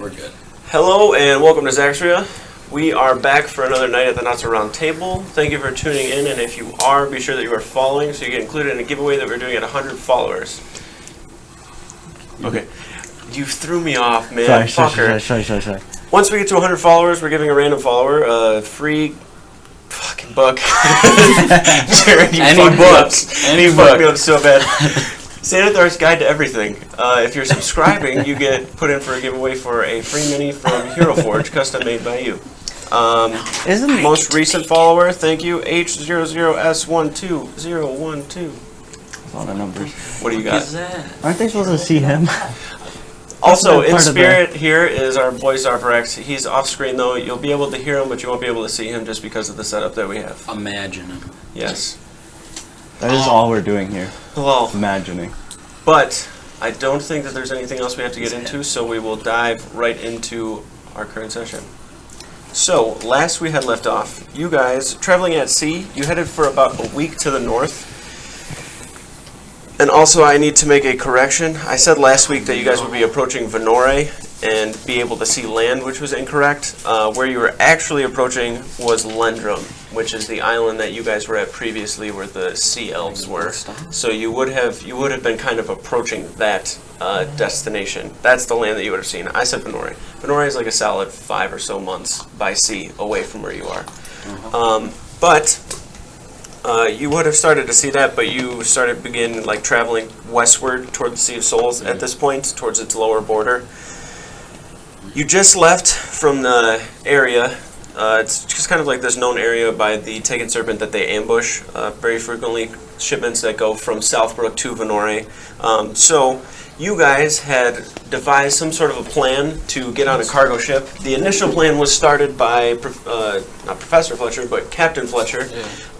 We're good. Hello and welcome to Zaxria. We are back for another night at the Not So Round Table. Thank you for tuning in, and if you are, be sure that you are following so you get included in a giveaway that we're doing at 100 followers. Okay. You threw me off, man. Sorry. Once we get to 100 followers, we're giving a random follower a free fucking book. Jared, you Any books. Any book. Fucked me up so bad. Sanithar's Guide to Everything. If you're subscribing, you get put in for a giveaway for a free mini from Hero Forge, custom made by you. Most recent follower, thank you, H00S12012. That's a lot of numbers. What do you got? Aren't they supposed to see him? Also, in spirit here is our boy Zaxria. He's off screen though. You'll be able to hear him, but you won't be able to see him just because of the setup that we have. Imagine him. Yes. That is all we're doing here. Well, Imagining. but I don't think that there's anything else we have to get into, so we will dive right into our current session. So, last we had left off, you guys, traveling at sea, you headed for about a week to the north. And also, I need to make a correction. I said last week that you guys would be approaching Venore and be able to see land, which was incorrect. Where you were actually approaching was Lendrum, which is the island that you guys were at previously, where the sea elves were. So you would have been kind of approaching that destination. That's the land that you would have seen. I said Venore. Venore is like a solid 5 or so months by sea away from where you are. You would have started to see that, but you begin like traveling westward toward the Sea of Souls at this point, towards its lower border. You just left from the area. It's just kind of like this known area by the Taken Serpent that they ambush very frequently, shipments that go from Southbrook to Venore. So you guys had devised some sort of a plan to get on a cargo ship. The initial plan was started by, not Professor Fletcher, but Captain Fletcher,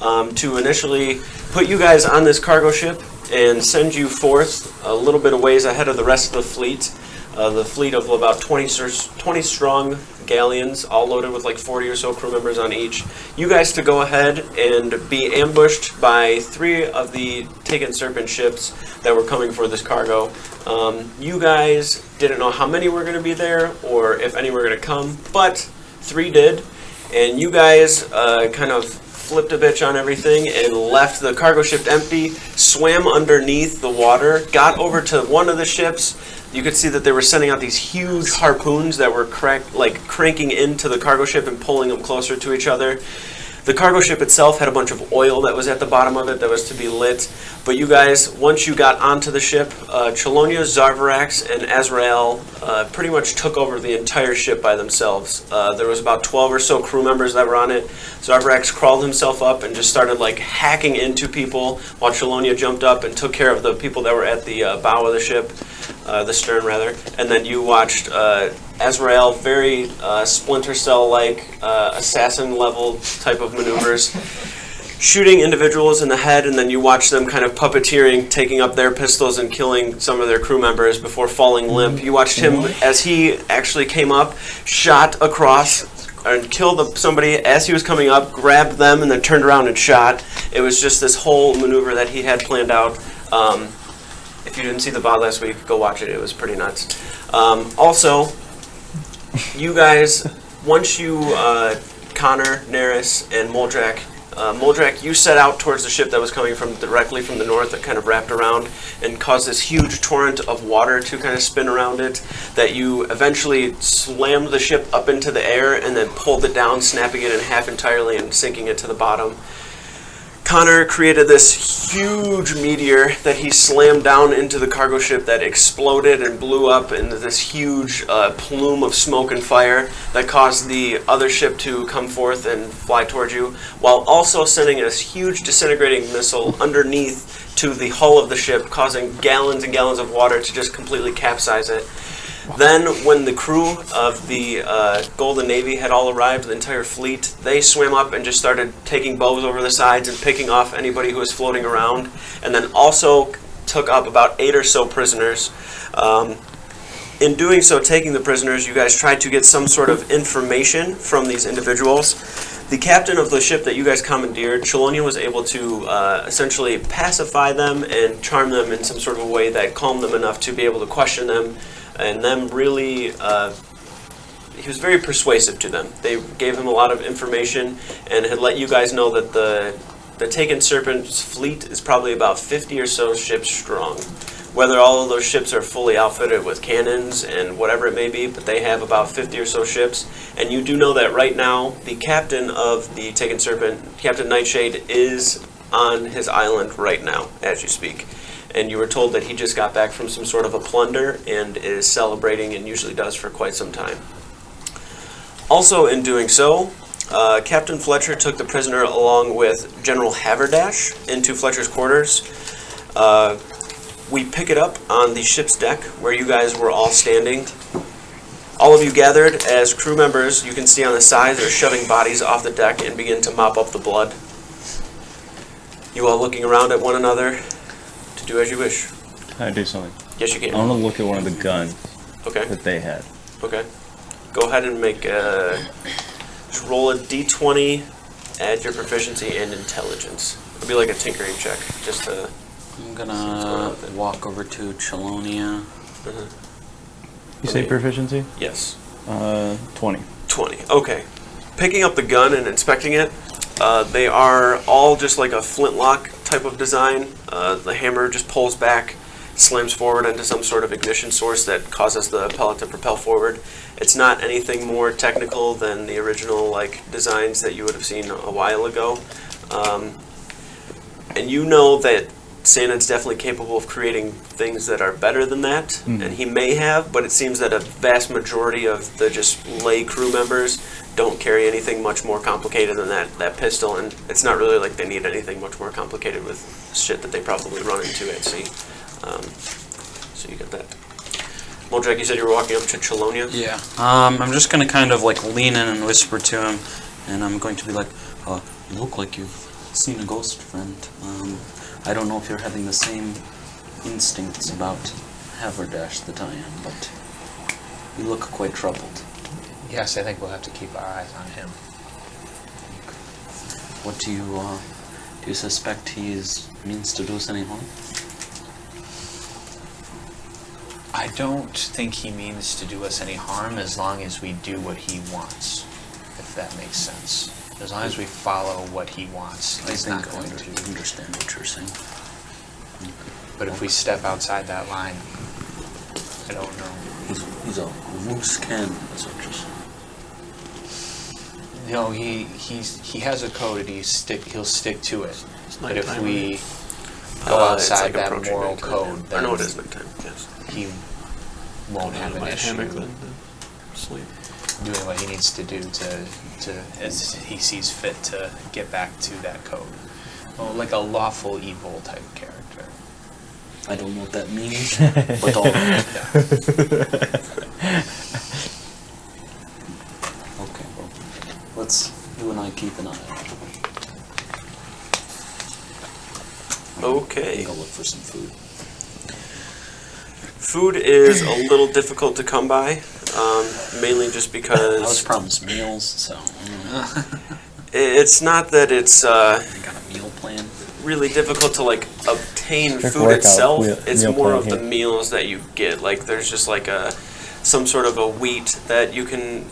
to initially put you guys on this cargo ship and send you forth a little bit of ways ahead of the rest of the fleet. The fleet of about 20 strong galleons, all loaded with like 40 or so crew members on each. You guys to go ahead and be ambushed by 3 of the Taken Serpent ships that were coming for this cargo. You guys didn't know how many were going to be there or if any were going to come, but 3 did. And you guys kind of flipped a bitch on everything and left the cargo ship empty, swam underneath the water, got over to one of the ships. You could see that they were sending out these huge harpoons that were cranking into the cargo ship and pulling them closer to each other. The cargo ship itself had a bunch of oil that was at the bottom of it that was to be lit. But you guys, once you got onto the ship, Chelonia, Zarvarax, and Azrael pretty much took over the entire ship by themselves. There was about 12 or so crew members that were on it. Zarvarax crawled himself up and just started like hacking into people, while Chelonia jumped up and took care of the people that were at the bow of the ship, the stern rather. And then you watched Azrael, very Splinter Cell-like, assassin-level type of maneuvers, shooting individuals in the head, and then you watch them kind of puppeteering, taking up their pistols and killing some of their crew members before falling limp. You watched him as he actually came up, shot across, and killed somebody as he was coming up, grabbed them, and then turned around and shot. It was just this whole maneuver that he had planned out. If you didn't see the VOD last week, go watch it. It was pretty nuts. Also, you guys, once you, Connor, Neris, and Moldrak, you set out towards the ship that was coming directly from the north that kind of wrapped around and caused this huge torrent of water to kind of spin around it, that you eventually slammed the ship up into the air and then pulled it down, snapping it in half entirely and sinking it to the bottom. Connor created this huge meteor that he slammed down into the cargo ship that exploded and blew up into this huge plume of smoke and fire that caused the other ship to come forth and fly towards you, while also sending a huge disintegrating missile underneath to the hull of the ship, causing gallons and gallons of water to just completely capsize it. Then, when the crew of the Golden Navy had all arrived, the entire fleet, they swam up and just started taking bows over the sides and picking off anybody who was floating around, and then also took up about 8 or so prisoners. In doing so, taking the prisoners, you guys tried to get some sort of information from these individuals. The captain of the ship that you guys commandeered, Chelonia, was able to essentially pacify them and charm them in some sort of a way that calmed them enough to be able to question them, and them really he was very persuasive to them. They gave him a lot of information and had let you guys know that the Taken Serpent's fleet is probably about 50 or so ships strong. Whether all of those ships are fully outfitted with cannons and whatever it may be, but they have about 50 or so ships. And you do know that right now, the captain of the Taken Serpent, Captain Nightshade, is on his island right now, as you speak. And you were told that he just got back from some sort of a plunder and is celebrating, and usually does for quite some time. Also in doing so, Captain Fletcher took the prisoner along with General Haverdash into Fletcher's quarters. We pick it up on the ship's deck where you guys were all standing. All of you gathered as crew members. You can see on the sides they're shoving bodies off the deck and begin to mop up the blood. You all looking around at one another to do as you wish. Can I do something? Yes, you can. I want to look at one of the guns Okay. that they had. Okay. Go ahead and make just roll a d20, add your proficiency and intelligence. It'll be like a tinkering check, just to... I'm gonna walk over to Chelonia. You say proficiency? Yes. 20. 20. Okay. Picking up the gun and inspecting it, they are all just like a flintlock type of design. The hammer just pulls back, slams forward into some sort of ignition source that causes the pellet to propel forward. It's not anything more technical than the original designs that you would have seen a while ago. And you know that Sanon's definitely capable of creating things that are better than that, and he may have, but it seems that a vast majority of the just lay crew members don't carry anything much more complicated than that pistol, and it's not really like they need anything much more complicated with shit that they probably run into at sea. So you get that. Mojack, you said you were walking up to Chelonia? Yeah. I'm just gonna kind of lean in and whisper to him, and I'm going to be like, you look like you've seen a ghost, friend. I don't know if you're having the same instincts about Haverdash that I am, but you look quite troubled. Yes, I think we'll have to keep our eyes on him. What do you suspect he means to do us any harm? I don't think he means to do us any harm as long as we do what he wants, if that makes sense. As long as we follow what he wants, he's not going to. I understand what you're saying. But if we step outside that line, I don't know. He's a loose cannon, as what you're saying. No, he has a code and he'll stick to it. But if we go outside that moral code, I then know it is nighttime, yes. he won't have an issue Sleep. doing what he needs to do to as he sees fit to get back to that code. Well, like a lawful evil type character. I don't know what that means, but all right. Okay, well, you and I keep an eye on it. Okay. Go look for some food. Food is a little difficult to come by, mainly just I was because promised meals, so it's not that it's I got a meal plan. really difficult to obtain Strict food workout itself. It's meal more plan of the here. meals that you get. There's just some sort of a wheat that you can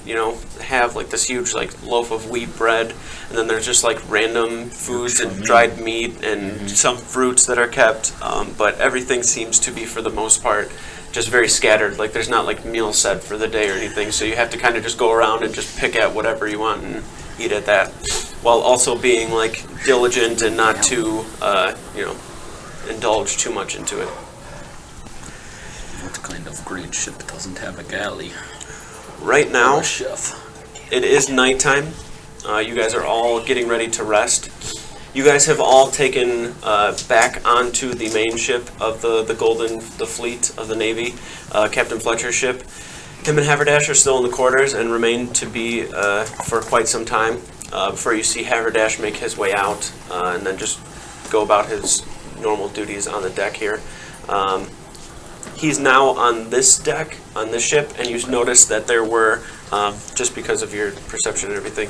have this huge loaf of wheat bread, and then there's just random foods and dried meat and some fruits that are kept, but everything seems to be for the most part just very scattered. There's not meal set for the day or anything, so you have to kind of just go around and just pick at whatever you want and eat at that, while also being diligent and not too indulge too much into it. What kind of great ship doesn't have a galley? Right Or now, a chef? it is nighttime. You guys are all getting ready to rest. You guys have all taken back onto the main ship of the fleet of the Navy, Captain Fletcher's ship. Him and Haverdash are still in the quarters and remain to be for quite some time before you see Haverdash make his way out and then just go about his normal duties on the deck here. He's now on this deck, on this ship, and you notice that there were, just because of your perception and everything,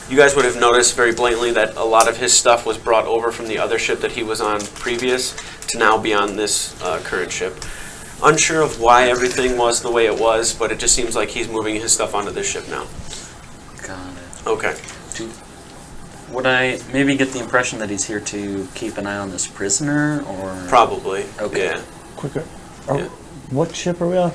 you guys would have noticed very blatantly that a lot of his stuff was brought over from the other ship that he was on previous to now be on this current ship. Unsure of why everything was the way it was, but it just seems like he's moving his stuff onto this ship now. Got it. Okay. Would I maybe get the impression that he's here to keep an eye on this prisoner, or Probably. Okay. Yeah. Quicker. Yeah. What ship are we on?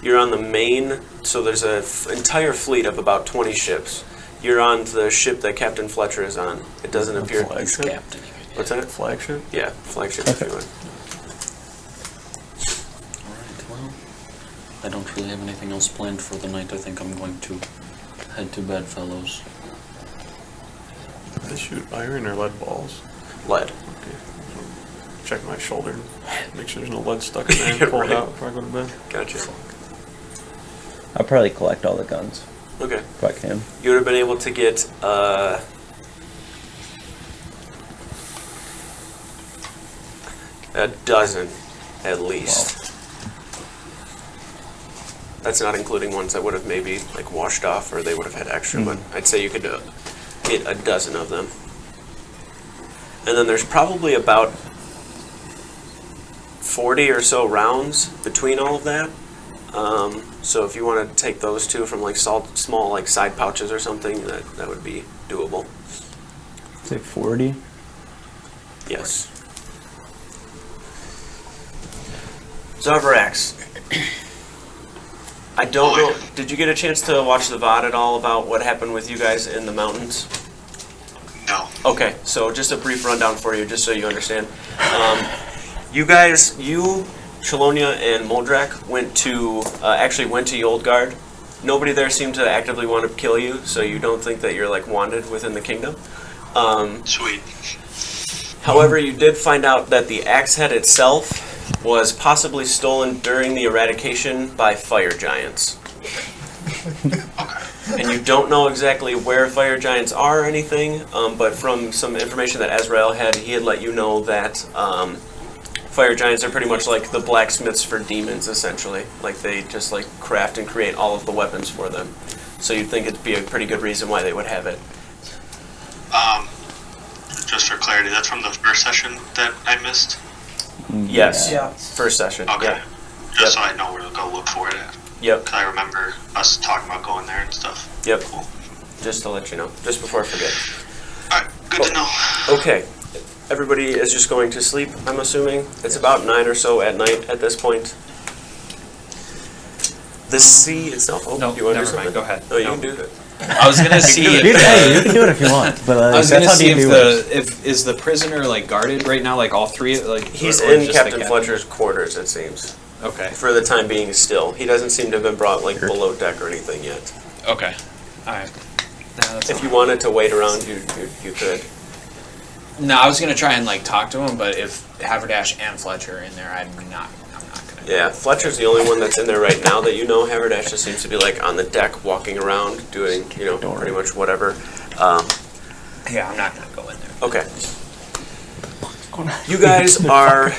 You're on the main, so there's an entire fleet of about 20 ships. You're on the ship that Captain Fletcher is on. It doesn't appear. he's captaining it? What's that? Flagship? Yeah, flagship. Okay. If you would. Alright, well, I don't really have anything else planned for the night. I think I'm going to head to bed, fellows. They shoot iron or lead balls. Lead. Okay. Check my shoulder. Make sure there's no lead stuck in there. And pull Right. it out before I go to bed. Gotcha. I'll probably collect all the guns Okay. if I can. You would have been able to get a dozen, at least. That's not including ones that would have maybe like washed off or they would have had extra, but I'd say you could get a dozen of them. And then there's probably about 40 or so rounds between all of that. So if you want to take those two from like small like side pouches or something, that would be doable. Say 40. Yes. Zavrax. I don't know. Did you get a chance to watch the VOD at all about what happened with you guys in the mountains? No. Okay, so just a brief rundown for you, just so you understand. You guys, Shalonia, and Moldrak actually went to Yoldgard. Nobody there seemed to actively want to kill you, so you don't think that you're like wanted within the kingdom. Sweet. However, you did find out that the axe head itself was possibly stolen during the eradication by fire giants. And you don't know exactly where fire giants are or anything, but from some information that Azrael had, he had let you know that fire giants are pretty much like the blacksmiths for demons, essentially. Like they just like craft and create all of the weapons for them. So you'd think it'd be a pretty good reason why they would have it. Just for clarity, that's from the first session that I missed? Yes. Yeah. First session. Okay. Yeah. Just so I know where to go look for it at. Yep. Because I remember us talking about going there and stuff. Yep. Cool. Just to let you know, just before I forget. Alright, good to know. Okay. Everybody is just going to sleep, I'm assuming. It's about 9 or so at night at this point. The sea itself. Oh, No, you want to do never something? mind. Go ahead. Oh, you No. can do it. I was gonna see You if can do it if you want, but I was that's gonna how see if DP works. if is the prisoner like guarded right now, like all three, like He's or in just the Captain Fletcher's quarters, it seems. Okay. For the time being, still. He doesn't seem to have been brought like below deck or anything yet. Okay. All right. If you wanted to wait around, you could. No, I was gonna try and like talk to him, but if Haverdash and Fletcher are in there, I'm not gonna. Yeah, Fletcher's the only one that's in there right now that you know. Haverdash just seems to be like on the deck, walking around, doing pretty much whatever. Yeah, I'm not gonna go in there. Okay. You guys are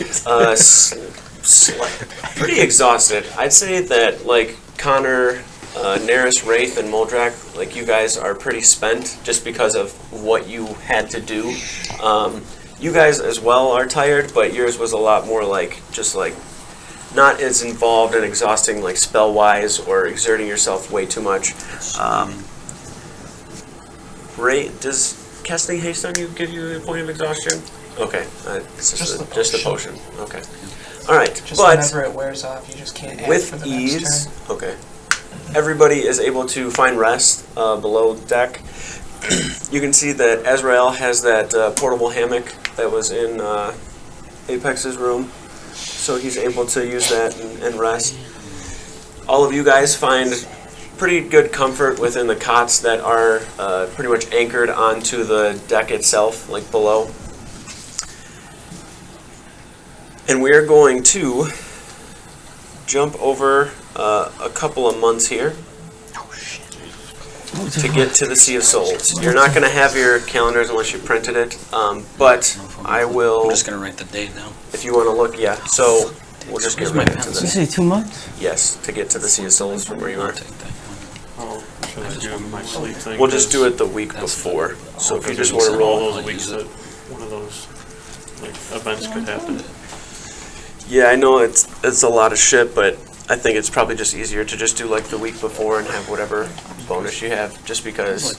pretty exhausted. I'd say that like Connor, Neris, Wraith, and Moldrak, like you guys are pretty spent just because of what you had to do. You guys as well are tired, but yours was a lot more like just like not as involved and exhausting like spell-wise or exerting yourself way too much. Ray, does casting haste on you give you a point of exhaustion? Okay, it's just a potion. Okay, all right. Just but whenever it wears off, you just can't add with for the ease, next turn. okay. Everybody is able to find rest below deck. You can see that Azrael has that portable hammock that was in Apex's room, so he's able to use that and rest. All of you guys find pretty good comfort within the cots that are pretty much anchored onto the deck itself, like below. And we are going to jump over a couple of months here to get to the Sea of Souls. You're not going to have your calendars unless you printed it, but I will. I'm just gonna write the date now. If you want to look, yeah. So we'll just get right into Did you this. say 2 months? Yes, to get to the Sea of Souls from where you I'll are. take that one. Oh, should I do my sleep thing? We'll just do it the week before. So if you just want to all roll, those weeks that one of those like events could happen. Yeah, I know it's a lot of shit, but I think it's probably just easier to just do like the week before and have whatever bonus you have, just because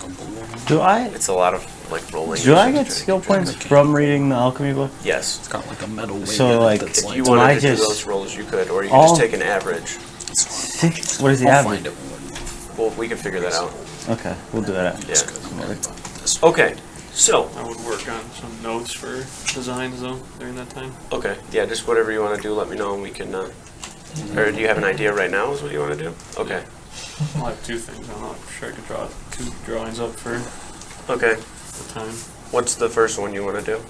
Do I it's a lot of like rolling. do I get skill points from reading the alchemy book? Yes. It's got like a metal weight So, in it like, that's If like, you do I wanted to do just- those rolls, you could, or you could all- just take an average. What is the I'll average? find it when Well, we can figure that out. Okay, we'll do that. Yeah. Okay. So, I would work on some notes for designs though during that time. okay, yeah, just whatever you want to do, let me know, and we can. Or do you have an idea right now? Is what you want to do? Okay. I'll have two things. I'm not sure I could draw two drawings up for Okay. the time. What's the first one you want to do?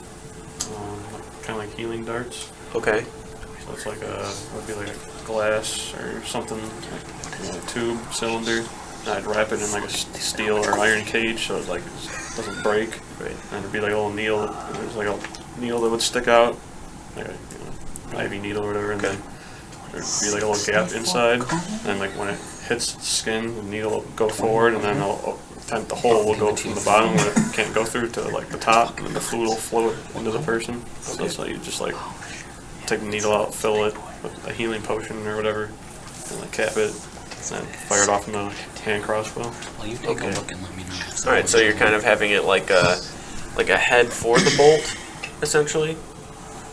Kind of like healing darts. Okay. So it's like would be like a glass or something, like a tube, cylinder. And I'd wrap it in like a steel or iron cage so it like doesn't break. Right. And it'd be like a little needle. There's like a needle that would stick out, like a ivy needle or whatever, and then there'd be like a little gap inside. And like when it hits the skin, the needle will go forward, and then the hole will go from the bottom where it can't go through to like the top, and then the fluid will float into the person. So you just like take the needle out, fill it with a healing potion or whatever, and like cap it, and then fire it off in the hand crossbow. well, you take a look and let me know. All right. So you're kind of having it like a head for the bolt, essentially.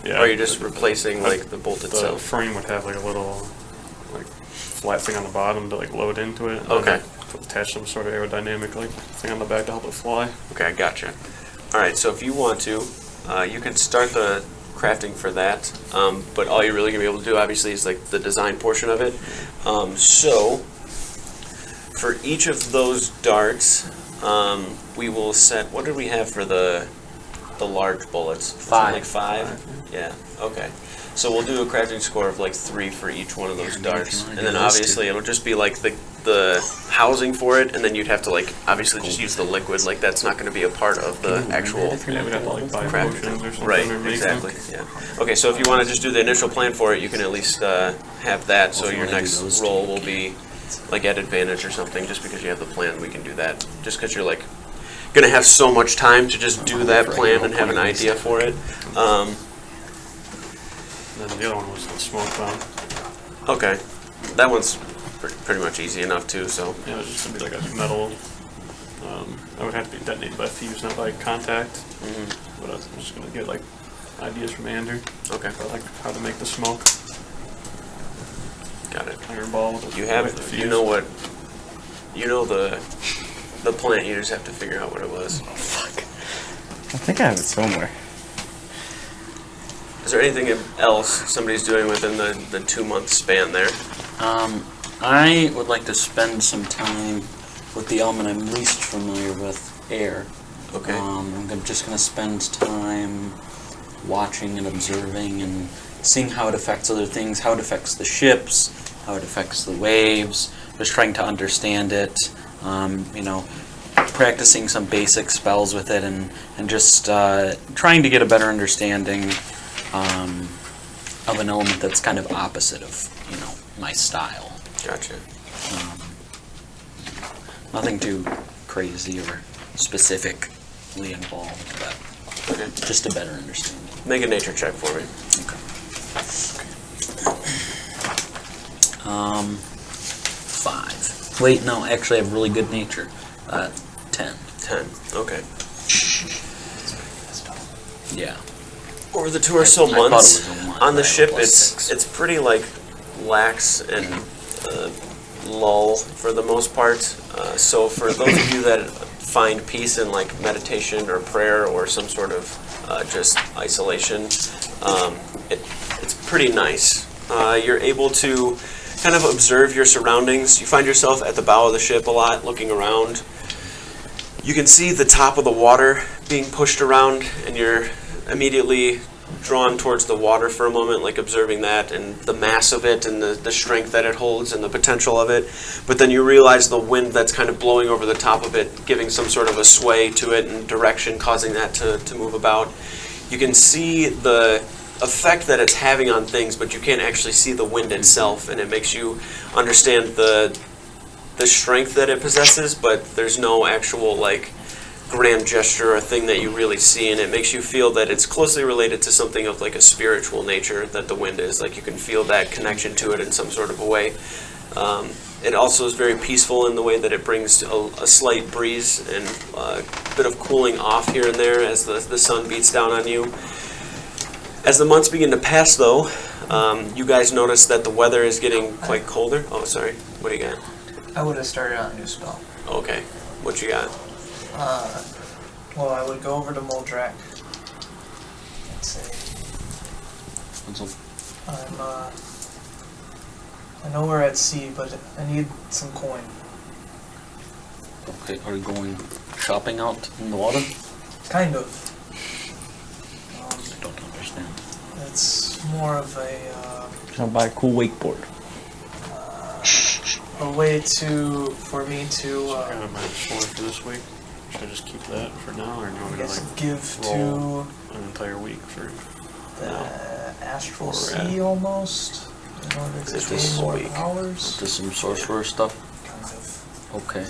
Yeah. Or are you just replacing like the bolt The itself? frame would have like a little like flat thing on the bottom to like load into it. And then Okay. to attach some sort of aerodynamic like thing on the back to help it fly. Okay, I gotcha. All right. So if you want to, you can start the crafting for that. But all you're really gonna be able to do, obviously, is like the design portion of it. So for each of those darts, we will set. What did we have for the large bullets? Was it 5. Like 5. Yeah. Okay. So we'll do a crafting score of like 3 for each one of those darts, and then obviously it'll just be like the housing for it, and then you'd have to like obviously just use the liquid. Like that's not going to be a part of the actual. Yeah, we'd have to like buy Craft. potions or something. Right, or make them. exactly, yeah. Okay, so if you want to just do the initial plan for it, you can at least have that, so Well, if you your wanna do next those roll two, will be like at advantage or something, just because you have the plan, we can do that. Just because you're like gonna have so much time to just do that plan and have an idea for it. And then the other one was the smoke bomb. Okay, that one's pretty much easy enough too, so. Yeah, it was just gonna be like a metal. I would have to be detonated by fuse, not by contact. Mm-hmm. But I'm just gonna get like ideas from Andrew. Okay, For like how to make the smoke. got it. Iron ball with the You with have, the you fuse. know what, you know the plant, you just have to figure out what it was. I think I have it somewhere. Is there anything else somebody's doing within the 2-month span there? I would like to spend some time with the element I'm least familiar with, air. Okay. Just going to spend time watching and observing and seeing how it affects other things, how it affects the ships, how it affects the waves, just trying to understand it, practicing some basic spells with it, and just trying to get a better understanding of an element that's kind of opposite of, my style. Gotcha. Nothing too crazy or specifically involved, but Okay. just a better understanding. Make a nature check for me. 5. Wait, no, actually I have really good nature. 10. 10. Okay. Yeah. Over the 2 or so I thought it months was a 1, on the but I ship, have a it's +6. pretty like lax and lull for the most part. So for those of you that find peace in like meditation or prayer or some sort of just isolation, it's pretty nice. You're able to kind of observe your surroundings. You find yourself at the bow of the ship a lot, looking around. You can see the top of the water being pushed around, and you're immediately drawn towards the water for a moment, like observing that and the mass of it and the strength that it holds and the potential of it. But then you realize the wind that's kind of blowing over the top of it, giving some sort of a sway to it and direction, causing that to move about. You can see the effect that it's having on things, but you can't actually see the wind itself, and it makes you understand the strength that it possesses, but there's no actual like grand gesture or a thing that you really see, and it makes you feel that it's closely related to something of like a spiritual nature that the wind is. Like you can feel that connection to it in some sort of a way. It also is very peaceful in the way that it brings a slight breeze and a bit of cooling off here and there as the sun beats down on you. As the months begin to pass, though, you guys notice that the weather is getting quite colder. Oh, sorry. What do you got? I would have started on a new spell. Okay. What you got? Well, I would go over to Moldrak and say, I know we're at sea, but I need some coin. Okay, are you going shopping out in the water? Kind of. I don't understand. It's more of a Trying to buy a cool wakeboard. way for me to Kind of my sword for this week. Should I just keep that for now, or do you want I me to guess like give roll to an entire week for the now? astral Where we're at. sea almost in order to This gain was more weak. powers. Just some sorcerer stuff? Kind of. Okay.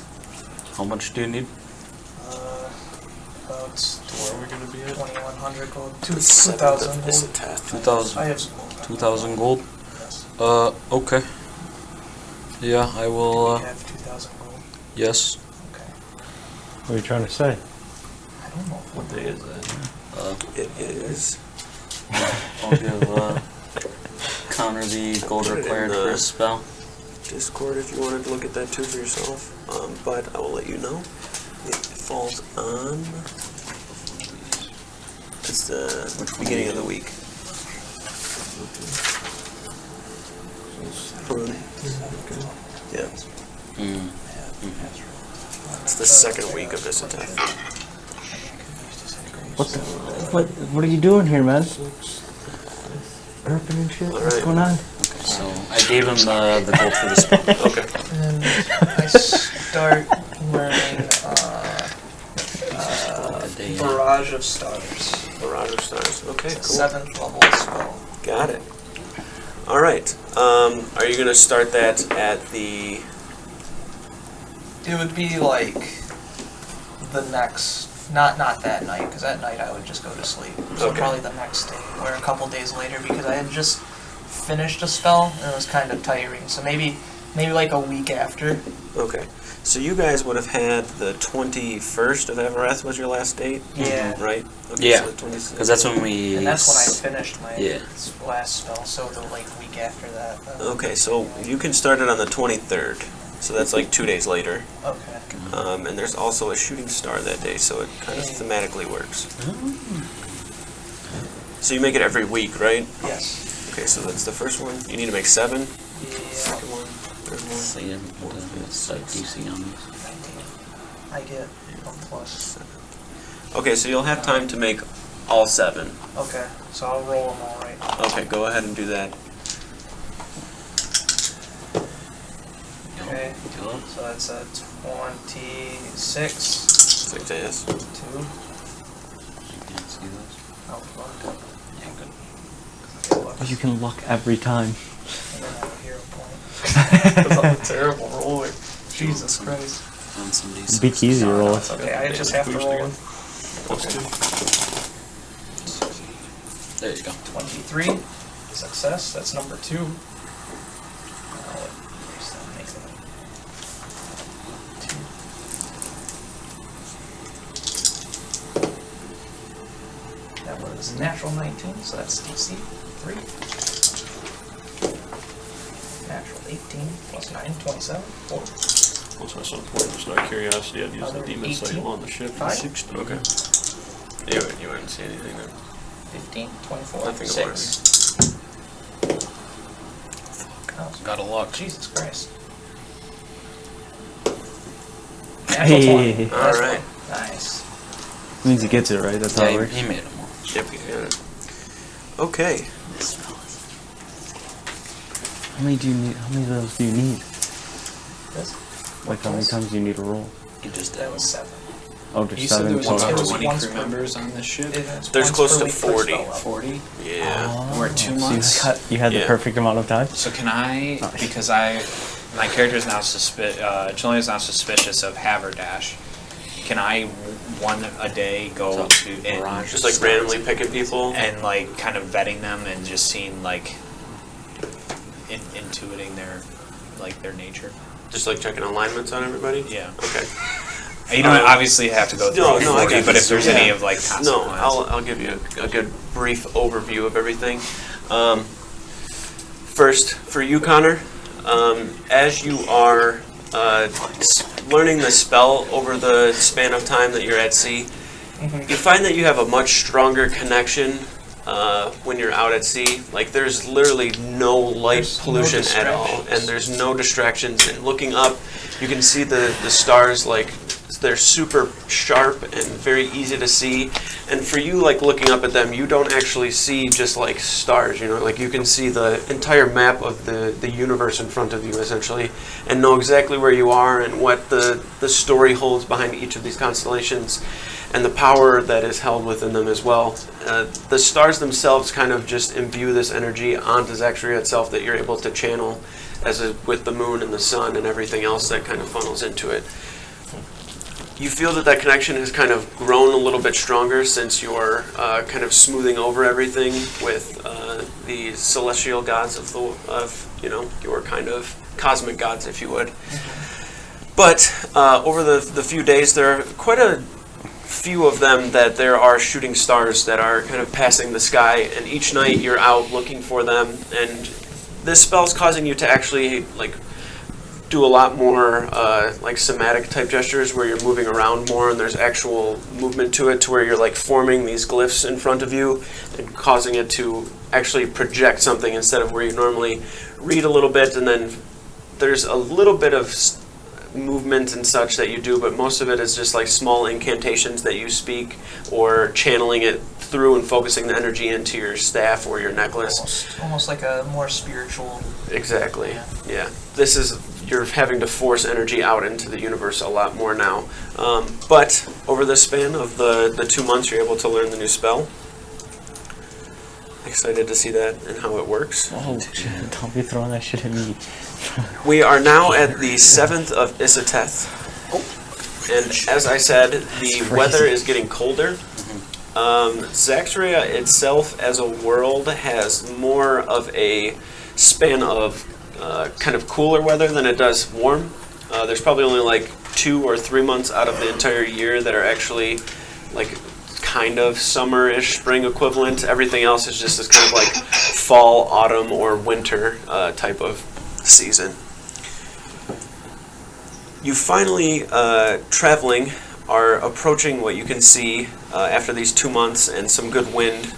How much do you need? About Where are we gonna be at? 2,100 gold. The 2,000 7th of gold. Issatet. 2,000. I have some gold. 2,000 gold? Yes. Okay. Yeah, I will, You have 2,000 gold. yes. Okay. What are you trying to say? I don't know. What day is that? It is. I'll give, counter the gold Put it in required the- for a spell. Discord if you wanted to look at that too for yourself. But I will let you know. It falls on. It's the Which one? beginning of the week. Yeah. Mm. It's the second week of Issatet. What are you doing here, man? Burping and shit? What's Alright. going on? Okay, so I gave him the gold for the spell. Okay. And I start learning Barrage of Stars. Barrage of Stars. Okay, It's cool. a 7th level spell. Got it. Alright. Are you going to start that at the... It would be like the next, not that night, because that night I would just go to sleep. So Okay. probably the next day, or a couple days later, because I had just finished a spell and it was kind of tiring. So maybe like a week after. Okay. So you guys would have had the 21st of Evereth was your last date? Yeah. Right? Okay, Yeah. so the 26th. Because that's when we... And that's when I finished my Yeah. last spell, so the like week after that. Okay, so you can start it on the 23rd. So that's like 2 days later. Okay. And there's also a shooting star that day, so it kind of thematically works. So you make it every week, right? Yes. Okay, so that's the first one. You need to make 7. Yeah. Second one, third one. See what the DC on this. 19. I get 1 plus. Okay, so you'll have time to make all 7. Okay, so I'll roll them all right. Okay, go ahead and do that. Okay, so that's a 26. 6 yes. 2. You can't see those? Oh, fuck. Yeah, good. Okay, look. You can luck every time. And then I have a hero point. Because I'm a terrible roller. Jesus Christ. On some DC. It'd be easy to roll. It's okay, I just have to roll it. There you go. 23. Success, that's number 2. Make that 2. That was natural 19, so that's DC 3. Natural 18 plus 9, 27. 4. Also, at some point, just out of curiosity, I'd use the Another demon 18. sight on the ship. 5. 16. Okay. You wouldn't see anything then. 15, 24, Nothing 6. Oh, Got a luck. Jesus Christ. Natural 20. Hey. That's Alright. one. Nice. Means he gets it, right? That's how it Yeah, works. he made them all. Yep, you got it. Okay. How many of those do you need? This? Like how many times do you need to roll? He just That did. was 7. Oh, You just said 7 there was total. It about was 20 once crew per- members on this ship. There's Once close per to week per 40. spell level. 40. Yeah. We're at 2 So months. you had the Yeah. perfect amount of time? So can I, because my character is now Julian is now suspicious of Haverdash, can I one a day go So, to and mirage. Just like randomly picking people. and like kind of vetting them and just seeing like intuiting their nature. Just like checking alignments on everybody. Yeah. Okay. You don't obviously have to go through No, it no, I get but this. if there's Yeah. any of like No, consequence. I'll give you a good brief overview of everything. First, for you, Connor, as you are learning the spell over the span of time that you're at sea, you find that you have a much stronger connection when you're out at sea. Like there's literally no light There's no pollution at all, distractions. and there's no distractions. And looking up, you can see the stars like they're super sharp and very easy to see. And for you, like looking up at them, you don't actually see just like stars. You know, like you can see the entire map of the universe in front of you essentially, and know exactly where you are and what the story holds behind each of these constellations, and the power that is held within them as well. The stars themselves kind of just imbue this energy onto Zaxria itself that you're able to channel, with the moon and the sun and everything else that kind of funnels into it. You feel that connection has kind of grown a little bit stronger since you're kind of smoothing over everything with the celestial gods of your kind of cosmic gods, if you would. But over the few days, there are quite a few of them that there are shooting stars that are kind of passing the sky, and each night you're out looking for them, and this spell's causing you to actually like do a lot more like somatic type gestures where you're moving around more, and there's actual movement to it, to where you're like forming these glyphs in front of you and causing it to actually project something instead of where you normally read a little bit and then there's a little bit of movement and such that you do, but most of it is just like small incantations that you speak or channeling it through and focusing the energy into your staff or your necklace. Almost like a more spiritual. Exactly. Yeah. This is, you're having to force energy out into the universe a lot more now. But over the span of the 2 months, you're able to learn the new spell. Excited to see that and how it works. Oh, don't be throwing that shit at me. We are now at the 7th of Isateth. And as I said, the weather is getting colder. Zaxria itself as a world has more of a span of kind of cooler weather than it does warm. There's probably only like 2 or 3 months out of the entire year that are actually like kind of summer-ish, spring equivalent. Everything else is just this kind of like fall, autumn, or winter type of season. You finally, traveling, are approaching what you can see after these 2 months and some good wind.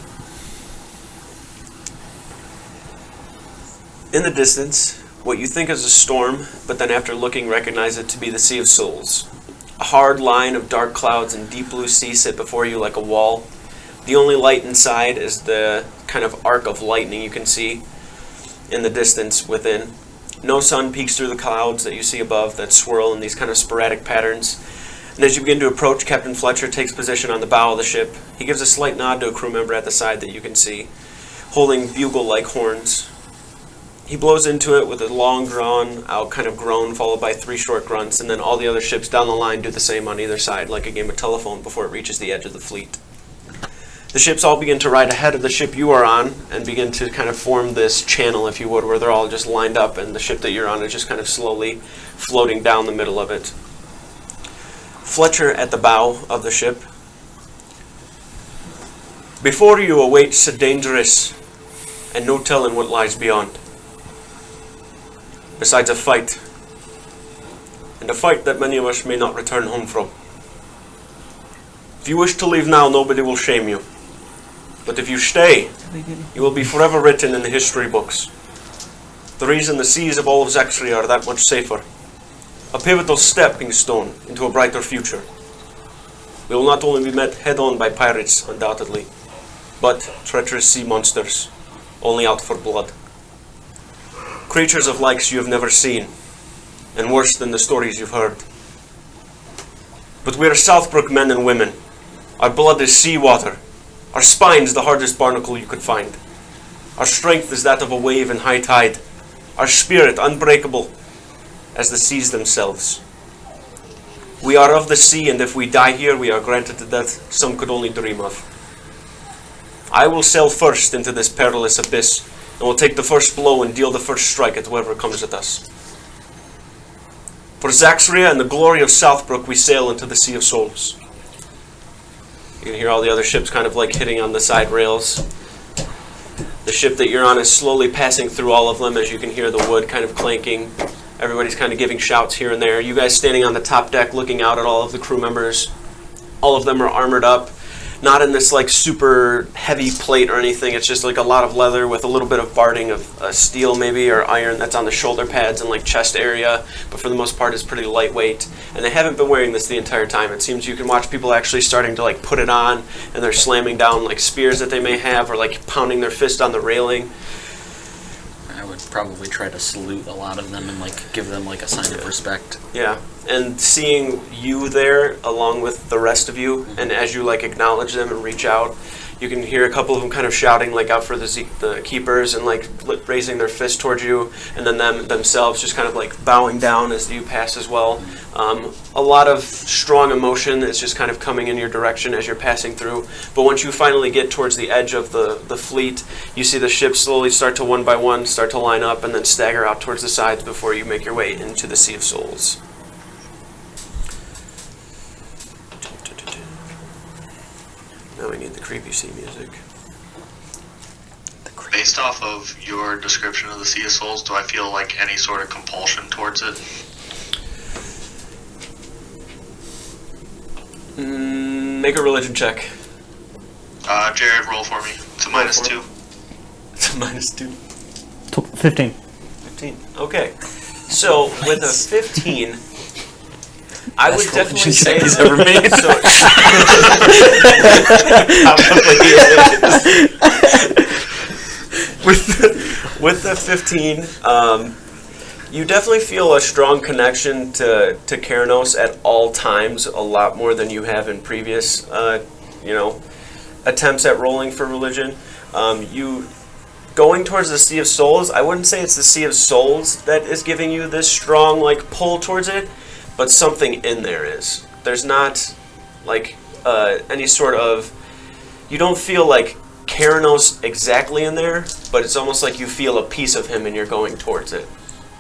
In the distance, what you think is a storm, but then after looking recognize it to be the Sea of Souls. A hard line of dark clouds and deep blue sea sit before you like a wall. The only light inside is the kind of arc of lightning you can see in the distance within. No sun peeks through the clouds that you see above that swirl in these kind of sporadic patterns. And as you begin to approach, Captain Fletcher takes position on the bow of the ship. He gives a slight nod to a crew member at the side that you can see, holding bugle-like horns. He blows into it with a long drawn out kind of groan followed by 3 short grunts, and then all the other ships down the line do the same on either side, like a game of telephone before it reaches the edge of the fleet. The ships all begin to ride ahead of the ship you are on and begin to kind of form this channel, if you would, where they're all just lined up and the ship that you're on is just kind of slowly floating down the middle of it. Fletcher at the bow of the ship. Before you awaits a dangerous and no telling what lies beyond. Besides a fight, and a fight that many of us may not return home from. If you wish to leave now, nobody will shame you. But if you stay, you will be forever written in the history books. The reason the seas of all of Zaxria are that much safer. A pivotal stepping stone into a brighter future. We will not only be met head-on by pirates, undoubtedly, but treacherous sea monsters, only out for blood. Creatures of likes you have never seen, and worse than the stories you've heard. But we are Southbrook men and women. Our blood is seawater. Our spine's the hardest barnacle you could find. Our strength is that of a wave in high tide. Our spirit unbreakable as the seas themselves. We are of the sea, and if we die here, we are granted the death some could only dream of. I will sail first into this perilous abyss, and will take the first blow and deal the first strike at whoever comes at us. For Zaxria and the glory of Southbrook, we sail into the Sea of Souls. You can hear all the other ships kind of like hitting on the side rails. The ship that you're on is slowly passing through all of them as you can hear the wood kind of clanking. Everybody's kind of giving shouts here and there. You guys standing on the top deck looking out at all of the crew members. All of them are armored up. Not in this like super heavy plate or anything. It's just like a lot of leather with a little bit of barding of steel maybe or iron that's on the shoulder pads and like chest area. But for the most part it's pretty lightweight. And they haven't been wearing this the entire time. It seems you can watch people actually starting to like put it on and they're slamming down like spears that they may have or like pounding their fist on the railing. I would probably try to salute a lot of them and like give them like a sign of respect. Yeah, and seeing you there along with the rest of you, and as you like acknowledge them and reach out, you can hear a couple of them kind of shouting like out for the keepers and like raising their fist towards you, and then them themselves just kind of like bowing down as you pass as well. A lot of strong emotion is just kind of coming in your direction as you're passing through. But once you finally get towards the edge of the fleet, you see the ships slowly start to one by one start to line up and then stagger out towards the sides before you make your way into the Sea of Souls. Now we need the creepy sea music. Based off of your description of the Sea of Souls, do I feel like any sort of compulsion towards it? Make a religion check. Jared, roll for me. It's a -2. It's a -2. 15. 15. Okay. So with a 15, I would definitely say he's ever made. So, with the 15, you definitely feel a strong connection to Keranos at all times, a lot more than you have in previous, attempts at rolling for religion. You going towards the Sea of Souls, I wouldn't say it's the Sea of Souls that is giving you this strong like pull towards it, but something in there is. There's not like any sort of, you don't feel like Keranos exactly in there, but it's almost like you feel a piece of him and you're going towards it.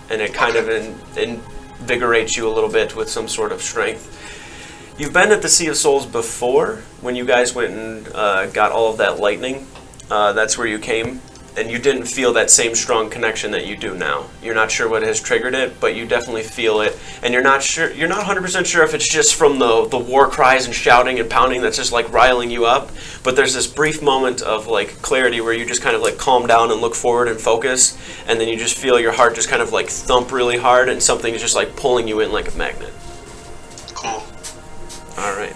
And it kind of invigorates you a little bit with some sort of strength. You've been at the Sea of Souls before, when you guys went and got all of that lightning. That's where you came, and you didn't feel that same strong connection that you do now. You're not sure what has triggered it, but you definitely feel it, and you're not 100% sure if it's just from the war cries and shouting and pounding that's just like riling you up, but there's this brief moment of like clarity where you just kind of like calm down and look forward and focus, and then you just feel your heart just kind of like thump really hard, and something is just like pulling you in like a magnet. Cool. All right.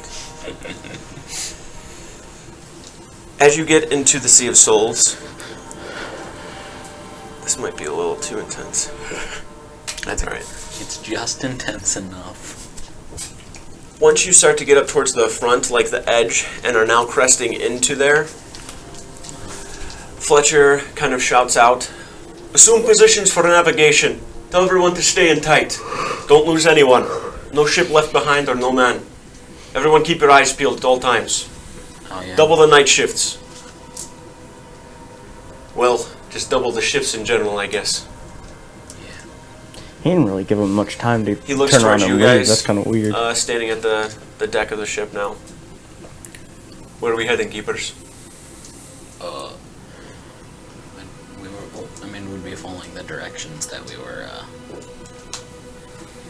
As you get into the Sea of Souls, this might be a little too intense. That's all right. It's just intense enough. Once you start to get up towards the front, like the edge, and are now cresting into there, Fletcher kind of shouts out, "Assume positions for navigation. Tell everyone to stay in tight. Don't lose anyone. No ship left behind or no man. Everyone keep your eyes peeled at all times. Oh yeah. Double the night shifts." Well, just double the shifts in general, I guess. He didn't really give him much time to He looks turn around towards and you leave. guys. That's kind of weird. Standing at the deck of the ship now. Where are we heading, keepers? We'd be following the directions that we were,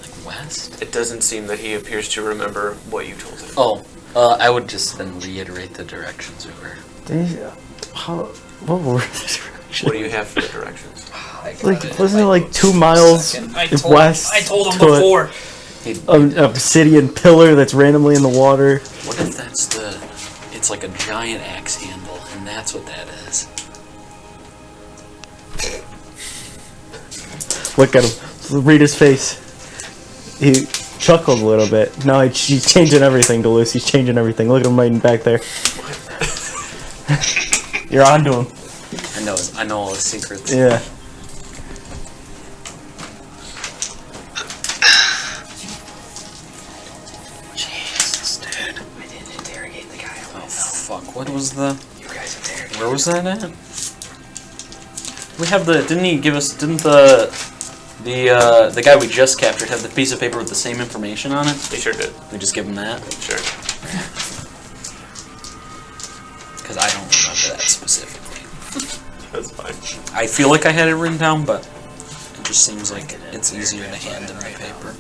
like west? It doesn't seem that he appears to remember what you told him. Oh, I would just then reiterate the directions we were. What were the directions? What do you have for the directions? Like, wasn't it like 2 miles west? I told him to before. An obsidian pillar that's randomly in the water. What if that's it's like a giant axe handle, and that's what that is? Look at him. Read his face. He chuckled a little bit. No, he's changing everything, Duluth. He's changing everything. Look at him right back there. You're onto him. I know all the secrets. Yeah. What was the? You guys are there. Where was that at? We have the. Didn't he give us? Didn't the guy we just captured have the piece of paper with the same information on it? He sure did. We just give him that Sure. because I don't remember that specifically. That's fine. I feel like I had it written down, but it just seems like it's easier to hand than the paper.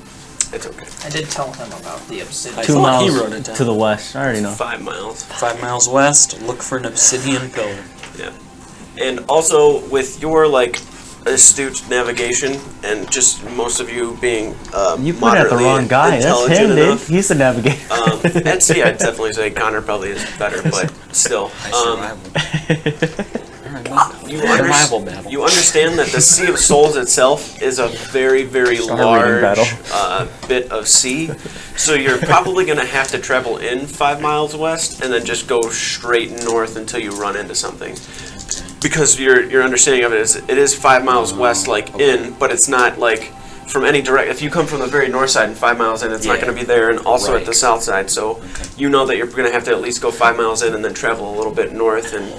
It's okay. I did tell him about the obsidian. I 2 thought he miles wrote it down. to the west. I already know. 5 miles. 5 miles west, look for an obsidian pillar. Yeah. And also, with your, like, astute navigation, and just most of you being You put it at the moderately wrong guy. That's intelligent him, dude. enough, He's the navigator. I'd say I'd definitely say Connor probably is better, but still. High survival. You, Survival battle. you understand that the Sea of Souls itself is a very, very Star reading large battle. bit of sea. So you're probably going to have to travel in 5 miles west and then just go straight north until you run into something. Because your understanding of it is 5 miles west, like in, but it's not like from any direct. If you come from the very north side and 5 miles in, it's not Yeah. going to be there, and also Right. at the south side. So you know that you're going to have to at least go 5 miles in and then travel a little bit north and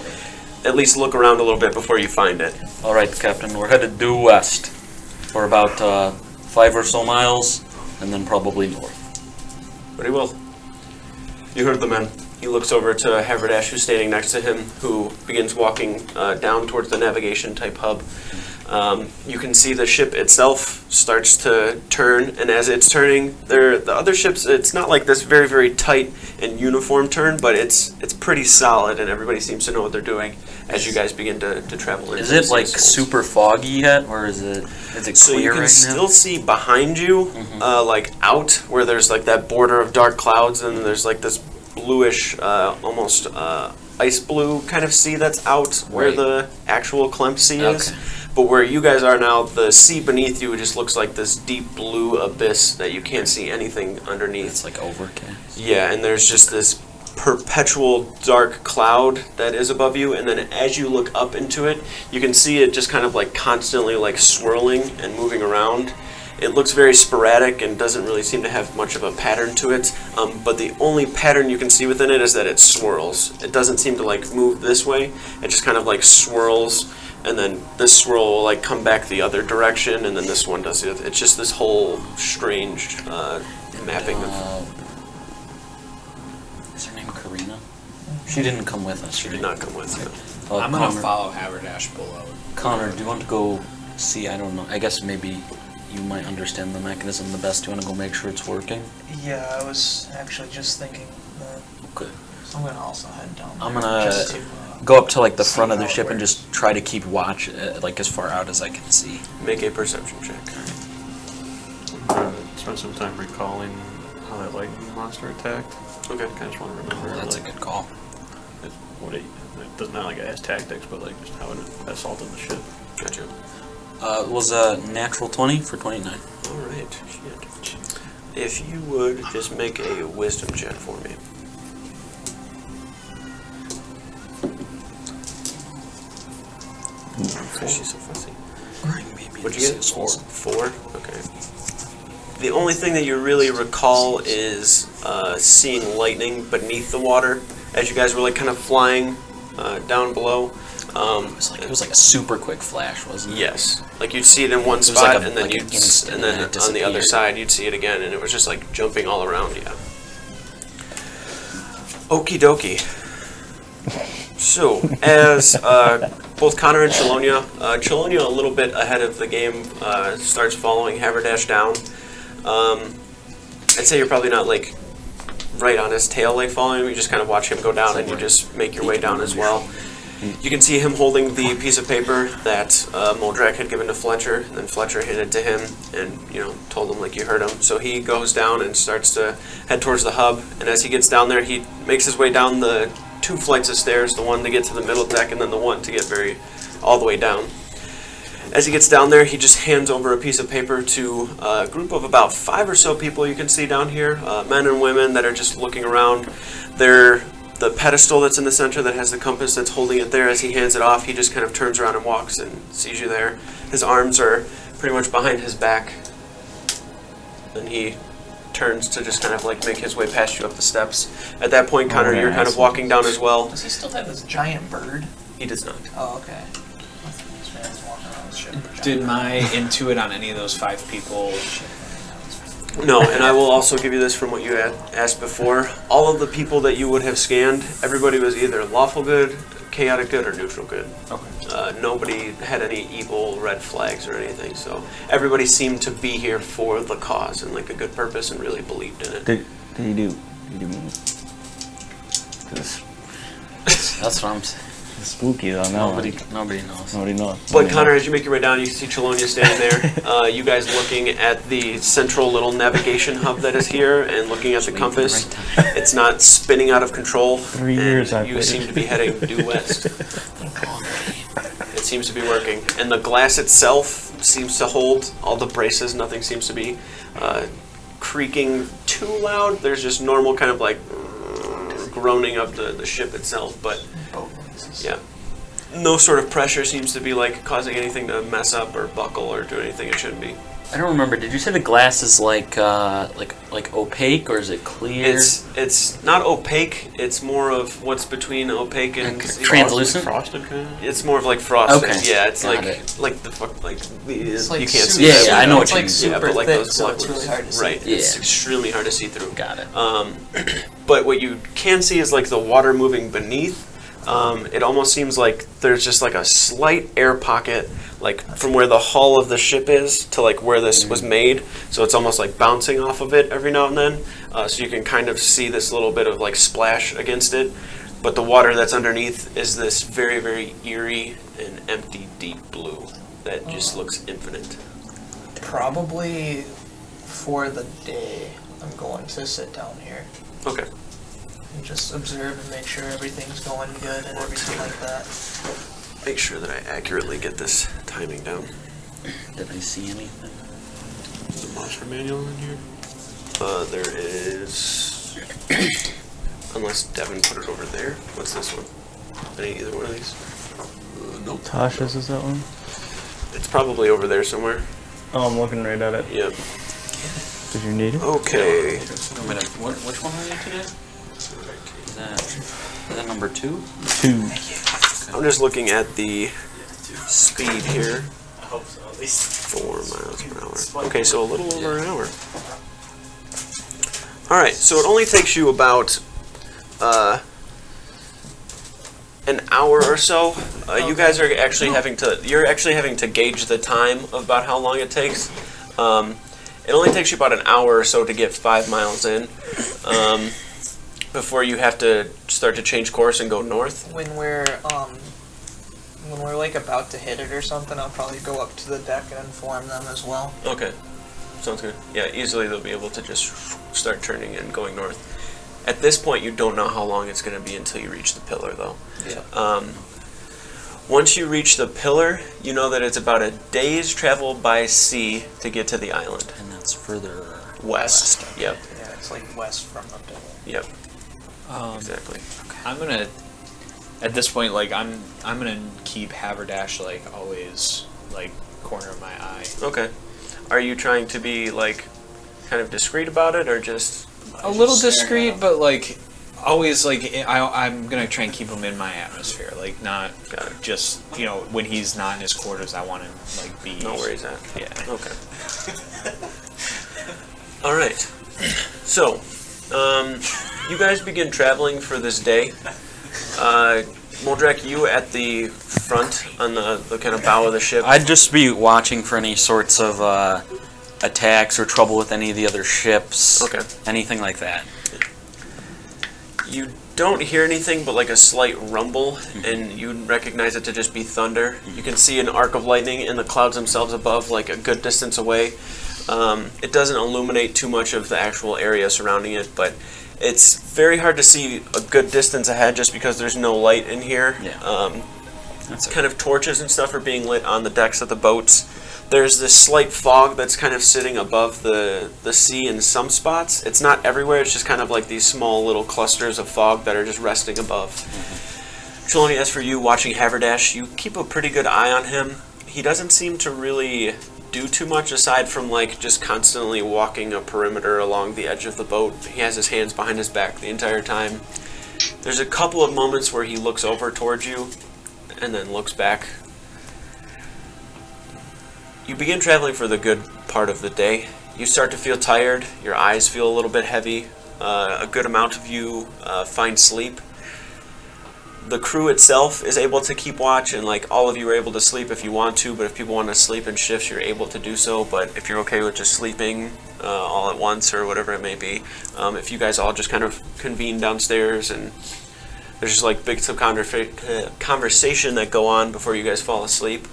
at least look around a little bit before you find it. All right, Captain, we're headed due west for about 5 or so miles, and then probably north. Very well. You heard the man. He looks over to Haverdash, who's standing next to him, who begins walking down towards the navigation type hub. You can see the ship itself starts to turn, and as it's turning, the other ships, it's not like this very, very tight and uniform turn, but it's pretty solid, and everybody seems to know what they're doing as you guys begin to travel into Is the it Sea like of Souls. super foggy yet, or is it So you clear can right still now? see behind you, like out where there's like that border of dark clouds, and there's like this bluish, almost ice blue kind of sea that's out where Right. the actual Klempt Sea is. Okay. But where you guys are now, the sea beneath you just looks like this deep blue abyss that you can't see anything underneath. It's like overcast. Yeah, and there's just this perpetual dark cloud that is above you, and then as you look up into it, you can see it just kind of like constantly like swirling and moving around. It looks very sporadic and doesn't really seem to have much of a pattern to it, but the only pattern you can see within it is that it swirls. It doesn't seem to like move this way, it just kind of like swirls, and then this swirl will like come back the other direction, and then this one does it. It's just this whole strange mapping of... Is her name Karina? She didn't come with us. She did not come with you. I'm gonna Connor, follow Haverdash below. Connor, do you want to go see? I don't know. I guess maybe you might understand the mechanism the best. Do you want to go make sure it's working? Yeah, I was actually just thinking that. Okay. So I'm gonna also head down there. I'm gonna just to, go up to like the see front of the how it ship and works. just try to keep watch, like as far out as I can see. Make a perception check. Spend some time recalling how that lightning monster attacked. Okay. I just want to remember. Oh, that's a like, good call. What it does not like it has tactics, but like just how it assaulted the ship. Gotcha. It was a natural 20 for 29. Alright. Shit. If you would just make a wisdom check for me. She's so fussy. What'd you get? 4? Okay. The only thing that you really recall is seeing lightning beneath the water as you guys were like kind of flying down below. It was like a super quick flash, wasn't it? Yes, like you'd see it in one was spot, like a- and then like you'd an instant, and then and then it on the other disappeared. side you'd see it again, and it was just like jumping all around you. Okie dokie. So, as both Connor and Chelonia a little bit ahead of the game starts following Haverdash down. I'd say you're probably not like right on his tail like following him. You just kind of watch him go down, and you just make your way down as well. You can see him holding the piece of paper that Moldrak had given to Fletcher, and then Fletcher handed it to him and, told him like you heard him. So he goes down and starts to head towards the hub, and as he gets down there, he makes his way down the 2 flights of stairs, the one to get to the middle deck and then the one to get all the way down. As he gets down there, he just hands over a piece of paper to a group of about 5 or so people you can see down here, men and women that are just looking around. The pedestal that's in the center that has the compass that's holding it there, as he hands it off, he just kind of turns around and walks and sees you there. His arms are pretty much behind his back. Then he turns to just kind of like make his way past you up the steps. At that point, Connor, you're kind of walking down as well. Does he still have this giant bird? He does not. Oh, okay. This man's walking around with shit with a giant Did bird. my intuit on any of those 5 people? No, and I will also give you this from what you had asked before. All of the people that you would have scanned, everybody was either lawful good, chaotic good, or neutral good. Okay. Nobody had any evil red flags or anything, so everybody seemed to be here for the cause and like a good purpose and really believed in it. Did he do mean? 'Cause That's what I'm saying. it's spooky though. Nobody knows. Nobody knows. But Connor, as you make your way down, you see Chelonia standing there. You guys looking at the central little navigation hub that is here and looking at the compass. It's not spinning out of control. 3 years and I've you waited. seem to be heading due west. It seems to be working. And the glass itself seems to hold all the braces. Nothing seems to be creaking too loud. There's just normal kind of like groaning of the ship itself. But Boat noises. yeah. No sort of pressure seems to be like causing anything to mess up or buckle or do anything it shouldn't be. I don't remember. Did you say the glass is like opaque, or is it clear? It's not opaque. It's more of what's between opaque and Translucent? Frosted kind of? It's more of like frosted. Okay. Yeah, it's Got like the fuck like the It's like you can't super see that. Yeah, I know what it's you like mean. super but like thick, those so black it's ones. really hard to see. Right. It's Yeah. extremely hard to see through. Got it. But what you can see is like the water moving beneath. It almost seems like there's just like a slight air pocket, like from where the hull of the ship is to like where this was made. So it's almost like bouncing off of it every now and then. So you can kind of see this little bit of like splash against it. But the water that's underneath is this very, very eerie and empty deep blue that just looks infinite. Probably for the day, I'm going to sit down here Okay. and just observe and make sure everything's going good and everything like that. Make sure that I accurately get this timing down. Did I see anything? Is the monster manual in here? There is... Unless Devin put it over there. What's this one? Either one of these? Nope. Tasha's is that one? It's probably over there somewhere. Oh, I'm looking right at it. Yep. Did you need it? Okay. Which one are you today? Is that number 2? 2. I'm just looking at the speed here. I hope so, at least. 4 miles per hour. Okay, so a little over an hour. Alright, so it only takes you about an hour or so. You guys are actually having to gauge the time of about how long it takes. It only takes you about an hour or so to get 5 miles in before you have to start to change course and go north. When we're like about to hit it or something, I'll probably go up to the deck and inform them as well. Okay, sounds good. Yeah, easily they'll be able to just start turning and going north. At this point, you don't know how long it's going to be until you reach the pillar, though. Yeah. Once you reach the pillar, you know that it's about a day's travel by sea to get to the island. And that's further West. Yep. Yeah, it's like west from the pillar. Yep. Exactly. I'm gonna, at this point, like I'm gonna keep Haberdash like always, like corner of my eye. Okay. Are you trying to be like kind of discreet about it, or just? A little discreet, but like always like I'm gonna try and keep him in my atmosphere, like not just when he's not in his quarters. I want him like be. Know where he's at. Yeah. Okay. All right. So, you guys begin traveling for this day. Moldrak, you at the front on the kind of bow of the ship. I'd just be watching for any sorts of attacks or trouble with any of the other ships. Okay. Anything like that. You don't hear anything but like a slight rumble, and you recognize it to just be thunder. You can see an arc of lightning in the clouds themselves above, like a good distance away. It doesn't illuminate too much of the actual area surrounding it, but it's very hard to see a good distance ahead just because there's no light in here. Yeah. Kind of torches and stuff are being lit on the decks of the boats. There's this slight fog that's kind of sitting above the sea in some spots. It's not everywhere, it's just kind of like these small little clusters of fog that are just resting above. Trelawney, as for you watching Haberdash, you keep a pretty good eye on him. He doesn't seem to really do too much aside from like just constantly walking a perimeter along the edge of the boat. He has his hands behind his back the entire time. There's a couple of moments where he looks over towards you and then looks back. You begin traveling for the good part of the day. You start to feel tired, your eyes feel a little bit heavy, a good amount of you find sleep. The crew itself is able to keep watch, and like all of you are able to sleep if you want to, but if people want to sleep in shifts, you're able to do so. But if you're okay with just sleeping all at once or whatever it may be, if you guys all just kind of convene downstairs and there's just like big conversation that go on before you guys fall asleep.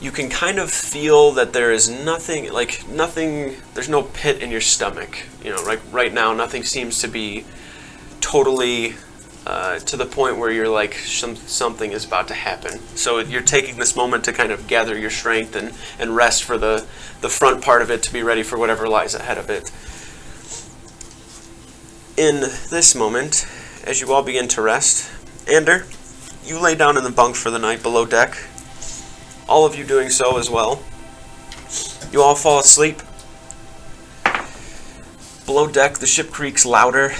You can kind of feel that there is nothing, there's no pit in your stomach. You know, right now, nothing seems to be totally to the point where you're like, something is about to happen. So you're taking this moment to kind of gather your strength and rest for the front part of it to be ready for whatever lies ahead of it. In this moment, as you all begin to rest, Ander, you lay down in the bunk for the night below deck. All of you doing so as well. You all fall asleep. Below deck, the ship creaks louder,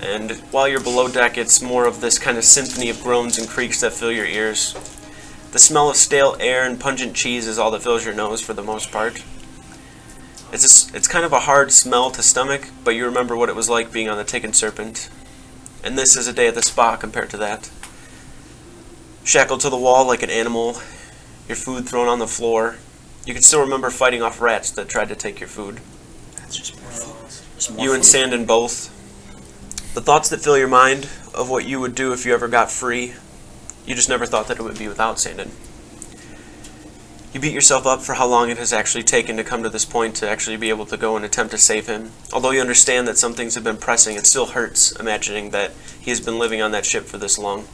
and while you're below deck, it's more of this kind of symphony of groans and creaks that fill your ears. The smell of stale air and pungent cheese is all that fills your nose for the most part. It's kind of a hard smell to stomach, but you remember what it was like being on the Taken Serpent. And this is a day at the spa compared to that. Shackled to the wall like an animal, your food thrown on the floor. You can still remember fighting off rats that tried to take your food. That's just more food. You and Sandon both. The thoughts that fill your mind of what you would do if you ever got free, you just never thought that it would be without Sandon. You beat yourself up for how long it has actually taken to come to this point to actually be able to go and attempt to save him. Although you understand that some things have been pressing, it still hurts imagining that he has been living on that ship for this long.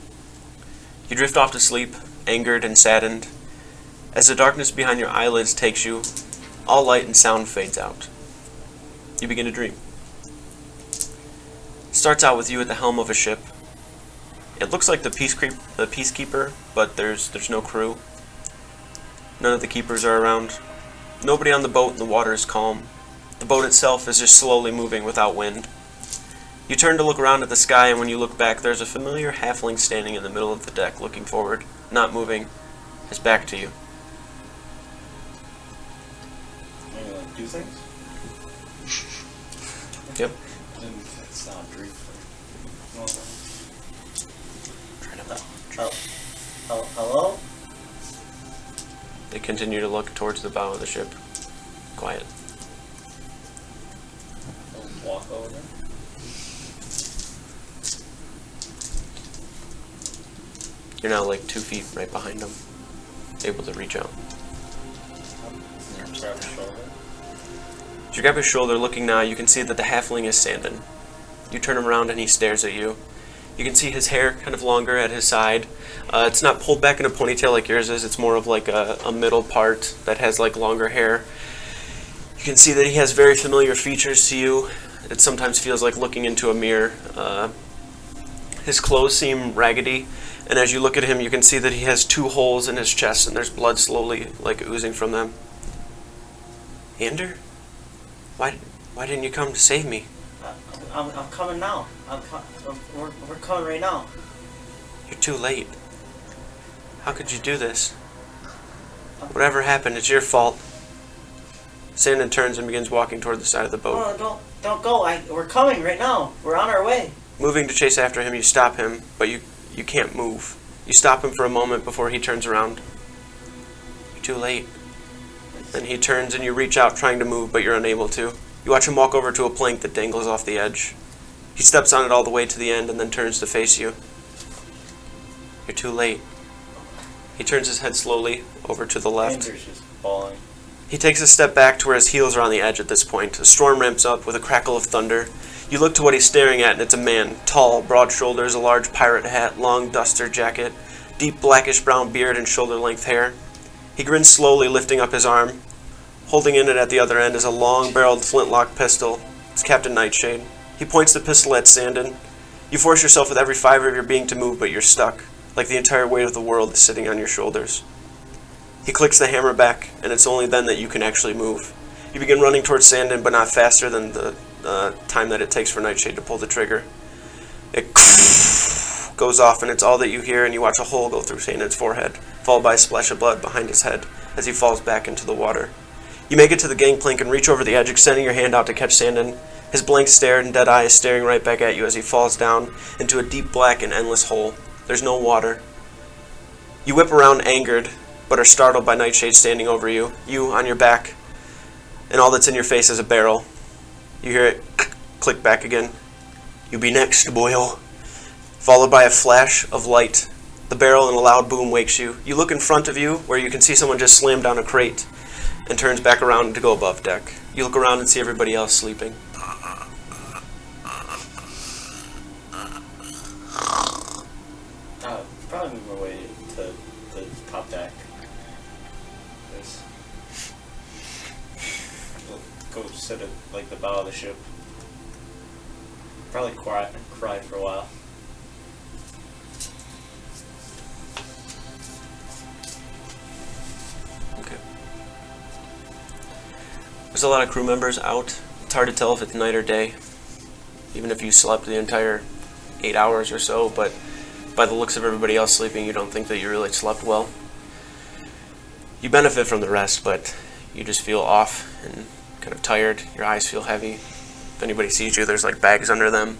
You drift off to sleep, angered and saddened. As the darkness behind your eyelids takes you, all light and sound fades out. You begin to dream. It starts out with you at the helm of a ship. It looks like the peacekeeper, but there's no crew. None of the keepers are around. Nobody on the boat, and the water is calm. The boat itself is just slowly moving without wind. You turn to look around at the sky, and when you look back, there's a familiar halfling standing in the middle of the deck, looking forward, not moving, his back to you. Do things? Yep. It's not a dream. Hello? They continue to look towards the bow of the ship. Quiet. I'll walk over there. You're now like 2 feet right behind them, able to reach out. Grab his shoulder. As you grab his shoulder, looking now, you can see that the halfling is Sandon. You turn him around and he stares at you. You can see his hair kind of longer at his side. It's not pulled back in a ponytail like yours is. It's more of like a middle part that has like longer hair. You can see that he has very familiar features to you. It sometimes feels like looking into a mirror. His clothes seem raggedy, and as you look at him, you can see that he has 2 holes in his chest, and there's blood slowly like oozing from them. Ander? Why didn't you come to save me? I'm coming now. We're coming right now. You're too late. How could you do this? Whatever happened, it's your fault. Sandon turns and begins walking toward the side of the boat. Oh, don't go. We're coming right now. We're on our way. Moving to chase after him, you stop him, but you can't move. You stop him for a moment before he turns around. You're too late. Then he turns and you reach out trying to move, but you're unable to. You watch him walk over to a plank that dangles off the edge. He steps on it all the way to the end and then turns to face you. You're too late. He turns his head slowly over to the left. Andrew's just falling. He takes a step back to where his heels are on the edge at this point. A storm ramps up with a crackle of thunder. You look to what he's staring at, and it's a man. Tall, broad shoulders, a large pirate hat, long duster jacket, deep blackish brown beard, and shoulder-length hair. He grins slowly, lifting up his arm. Holding in it at the other end is a long-barreled flintlock pistol. It's Captain Nightshade. He points the pistol at Sandon. You force yourself with every fiber of your being to move, but you're stuck, like the entire weight of the world is sitting on your shoulders. He clicks the hammer back, and it's only then that you can actually move. You begin running towards Sandin, but not faster than the time that it takes for Nightshade to pull the trigger. It goes off, and it's all that you hear, and you watch a hole go through Sandin's forehead, followed by a splash of blood behind his head as he falls back into the water. You make it to the gangplank and reach over the edge, extending your hand out to catch Sandin. His blank stare and dead eyes staring right back at you as he falls down into a deep black and endless hole. There's no water. You whip around angered, but are startled by Nightshade standing over you, you on your back, and all that's in your face is a barrel. You hear it click back again. You be next, boyo. Followed by a flash of light. The barrel and a loud boom wakes you. You look in front of you where you can see someone just slam down a crate and turns back around to go above deck. You look around and see everybody else sleeping. Probably move my way to the top deck. Go sit at like the bow of the ship. Probably cry for a while. Okay. There's a lot of crew members out. It's hard to tell if it's night or day, even if you slept the entire 8 hours or so, but by the looks of everybody else sleeping, you don't think that you really slept well. You benefit from the rest, but you just feel off and kind of tired. Your eyes feel heavy. If anybody sees you, there's like bags under them.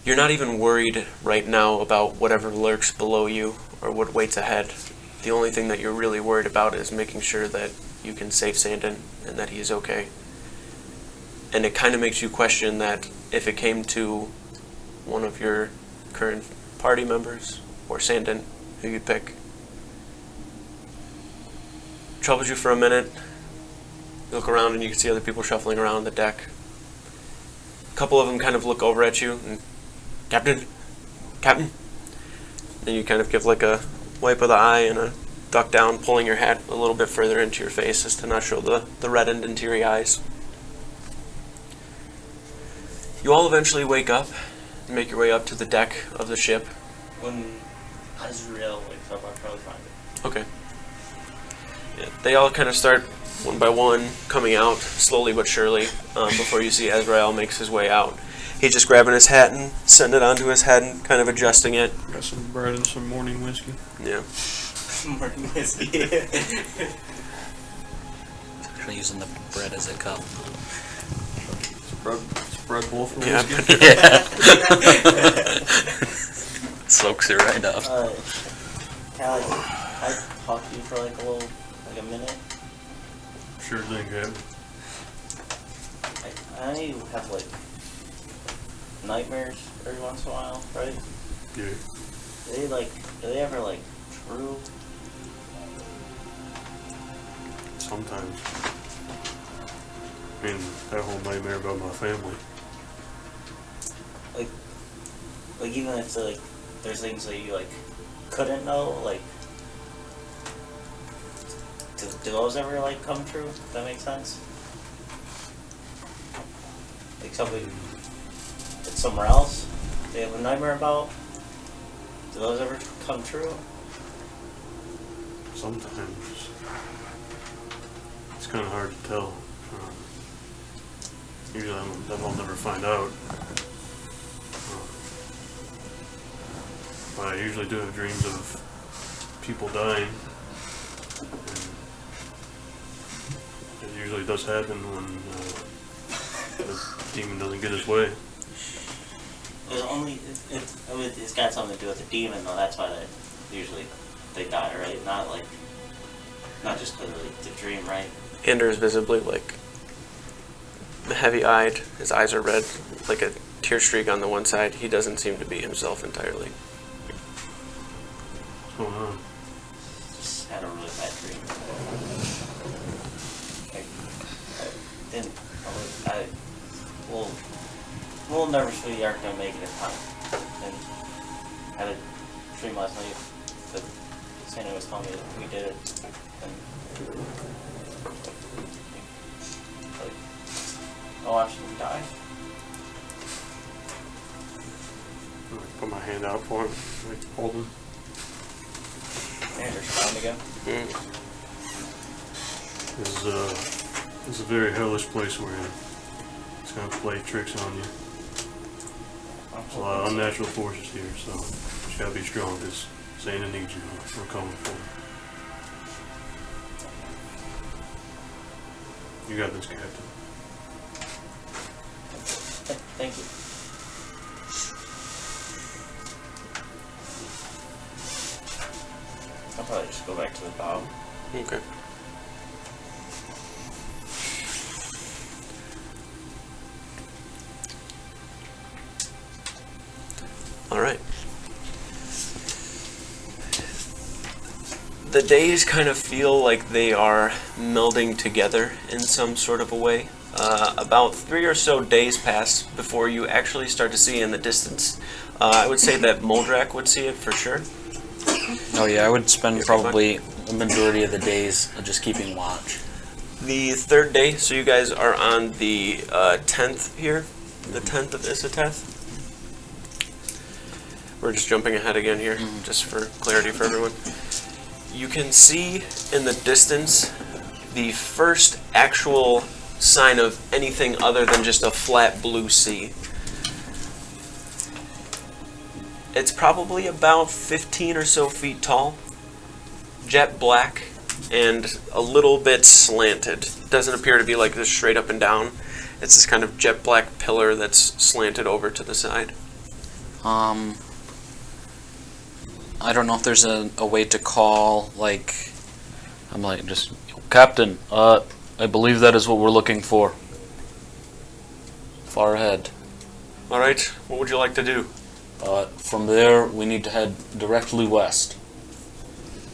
You're not even worried right now about whatever lurks below you or what waits ahead. The only thing that you're really worried about is making sure that you can save Sandin and that he is okay. And it kind of makes you question that if it came to one of your current party members or Sandin, who you'd pick. Troubles you for a minute. You look around and you can see other people shuffling around the deck. A couple of them kind of look over at you and, Captain? And you kind of give like a wipe of the eye and a duck down, pulling your hat a little bit further into your face as to not show the reddened and teary eyes. You all eventually wake up and make your way up to the deck of the ship. When Azrael wakes up, I'll probably find it. Okay. Yeah, they all kind of start one by one coming out, slowly but surely, before you see Azrael makes his way out. He's just grabbing his hat and setting it onto his head and kind of adjusting it. Got some bread and some morning whiskey. Yeah. Morning whiskey. Actually using the bread as a cup. Spread bowl for Yeah. whiskey. Soaks it right up. Can I talk to you for like a minute? Sure thing, Gab. I have like nightmares every once in a while, right? Yeah. Do they ever like true? Sometimes. I mean, that whole nightmare about my family. Like even if like there's things that you like couldn't know, like do those ever like come true? If that makes sense? Like something that's somewhere else they have a nightmare about? Do those ever come true? Sometimes. It's kind of hard to tell. Usually I'll never find out. But I usually do have dreams of people dying. And it usually does happen when the demon doesn't get his way. It's got something to do with the demon, though. That's why usually they die, right? Not just because of the dream, right? Ander is visibly like heavy-eyed. His eyes are red, like a tear streak on the one side. He doesn't seem to be himself entirely. What's going on? Just had a really bad dream. We'll never see you aren't gonna make it in time. And I had a dream last night that Santa was telling me that we did it. And I'll actually die. I put my hand out for him, like hold him. And you're spawned again. This is a very hellish place we're in. It's gonna play tricks on you. There's a lot of unnatural forces here, so you just gotta be strong, because Zayna needs you. We're coming for you. You got this, Captain. Thank you. I'll probably just go back to the bow. Okay. All right. The days kind of feel like they are melding together in some sort of a way. About 3 or so days pass before you actually start to see in the distance. I would say that Moldrak would see it for sure. Oh yeah, I would spend probably the majority of the days just keeping watch. The third day, so you guys are on the 10th here, the 10th of Isateth. We're just jumping ahead again here, just for clarity for everyone. You can see in the distance the first actual sign of anything other than just a flat blue sea. It's probably about 15 or so feet tall, jet black, and a little bit slanted. Doesn't appear to be like this straight up and down. It's this kind of jet black pillar that's slanted over to the side. I don't know if there's a way to call, like, I'm like, just, Captain, I believe that is what we're looking for. Far ahead. Alright, what would you like to do? From there, we need to head directly west.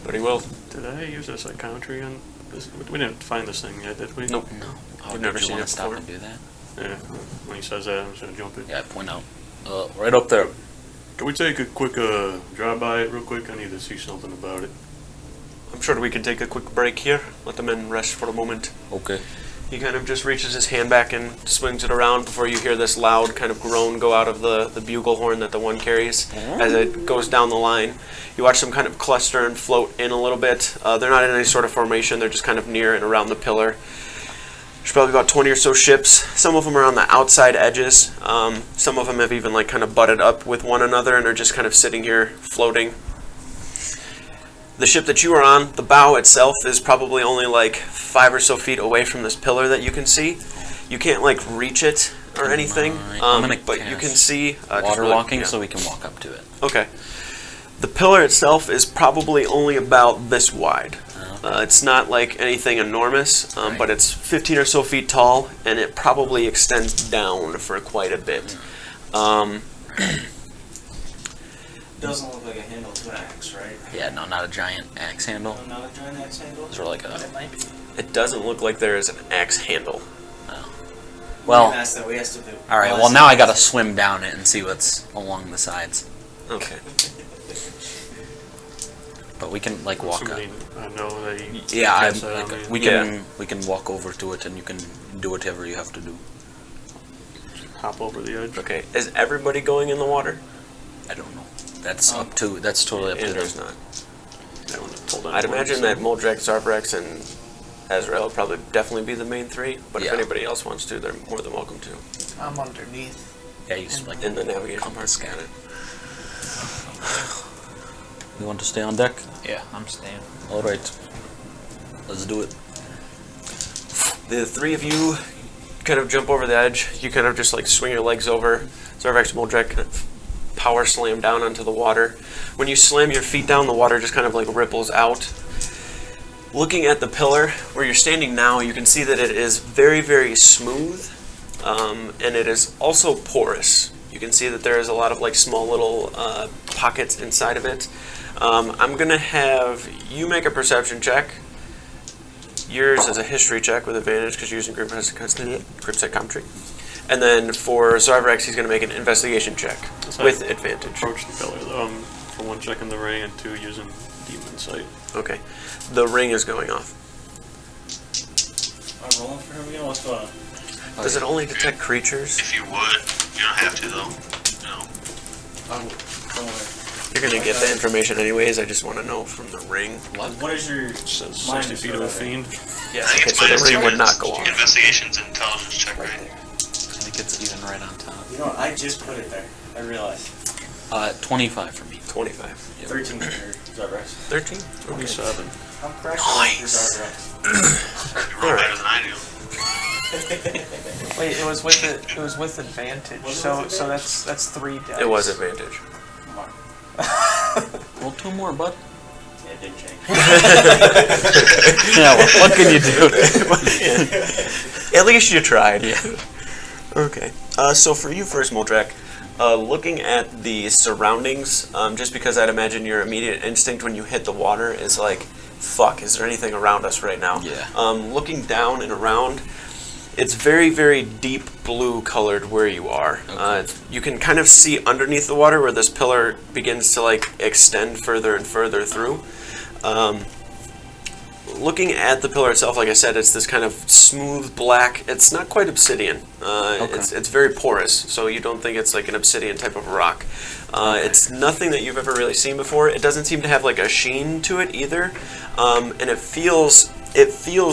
Very well. Did I use a psychometry on this? We didn't find this thing yet, did we? Nope. No. We've never did you seen want it to stop before. and do that? Yeah, when he says that, I'm just gonna jump it. Yeah, point out. Right up there. Can we take a quick drive by it real quick? I need to see something about it. I'm sure we can take a quick break here. Let the men rest for a moment. Okay. He kind of just reaches his hand back and swings it around before you hear this loud kind of groan go out of the bugle horn that the one carries as it goes down the line. You watch them kind of cluster and float in a little bit. They're not in any sort of formation. They're just kind of near and around the pillar. There's probably about 20 or so ships. Some of them are on the outside edges. Some of them have even like kind of butted up with one another and are just kind of sitting here floating. The ship that you are on, the bow itself is probably only like 5 or so feet away from this pillar that you can see. You can't like reach it or anything, but you can see water walking, so we can walk up to it. Okay. The pillar itself is probably only about this wide. It's not like anything enormous, but it's 15 or so feet tall, and it probably extends down for quite a bit. Doesn't look like a handle to an axe, right? Yeah, no, not a giant axe handle. No, not a giant axe handle? Those are like a... It might be. It doesn't look like there is an axe handle. Well, That's that we have to do. alright, well now I gotta swim down it and see what's along the sides. Okay. But we can, like, walk up. I know that you Yeah, cast that on me. we can walk over to it and you can do whatever you have to do. Hop over the edge. Okay. Is everybody going in the water? I don't know. That's that's totally up to them. Andrew's not. That one told I'd anyone, imagine so- that Moldrak, Zarbrax, and Azrael would probably definitely be the main three, but if Yeah. anybody else wants to, they're more than welcome to. I'm underneath. Yeah, you just, like, In the navigation part. scan it. You want to stay on deck? Yeah, I'm staying. Alright. Let's do it. The three of you kind of jump over the edge. You kind of just like swing your legs over. Zarbrax and Moldrak kind of power slam down onto the water. When you slam your feet down, the water just kind of like ripples out. Looking at the pillar where you're standing now, you can see that it is very, very smooth, and it is also porous. You can see that there is a lot of like small little pockets inside of it. I'm gonna have you make a perception check. Yours is a history check with advantage because you're using group psychometry. And then for Zarbrax, he's gonna make an investigation check with advantage. Approach the pillar, though. For one, checking the ring, and two, using demon sight. Okay. The ring is going off. I'm rolling for him again? What's going on? Does it only detect creatures? If you would, you don't have to though. No. I'm rolling. You're gonna get the information anyways. I just want to know from the ring. What is your It says mind 60 feet of a fiend. Yeah. I think Okay, it's so the minus ring two would not minutes. go off. Investigation's an intelligence check, right? I think it's even right on top. You know what? I just put it there. I realized. 25 for me. 25. 13 here. Is that right? 13? 27. I'm cracking. Nice. You roll better than I do. Wait, it was with advantage. So that's 3 dice. It was advantage. Roll 2 more, bud. Yeah, it did change. Yeah, well, what can you do? At least you tried. Yeah. Okay. So for you first, Moldrak, looking at the surroundings, just because I'd imagine your immediate instinct when you hit the water is like, fuck, is there anything around us right now? Yeah. Looking down and around, it's very, very deep blue colored where you are. Okay. You can kind of see underneath the water where this pillar begins to like extend further and further through. Looking at the pillar itself, like I said, it's this kind of smooth black. It's not quite obsidian. Okay. It's very porous, so you don't think it's like an obsidian type of rock. It's nothing that you've ever really seen before. It doesn't seem to have like a sheen to it either, and it feels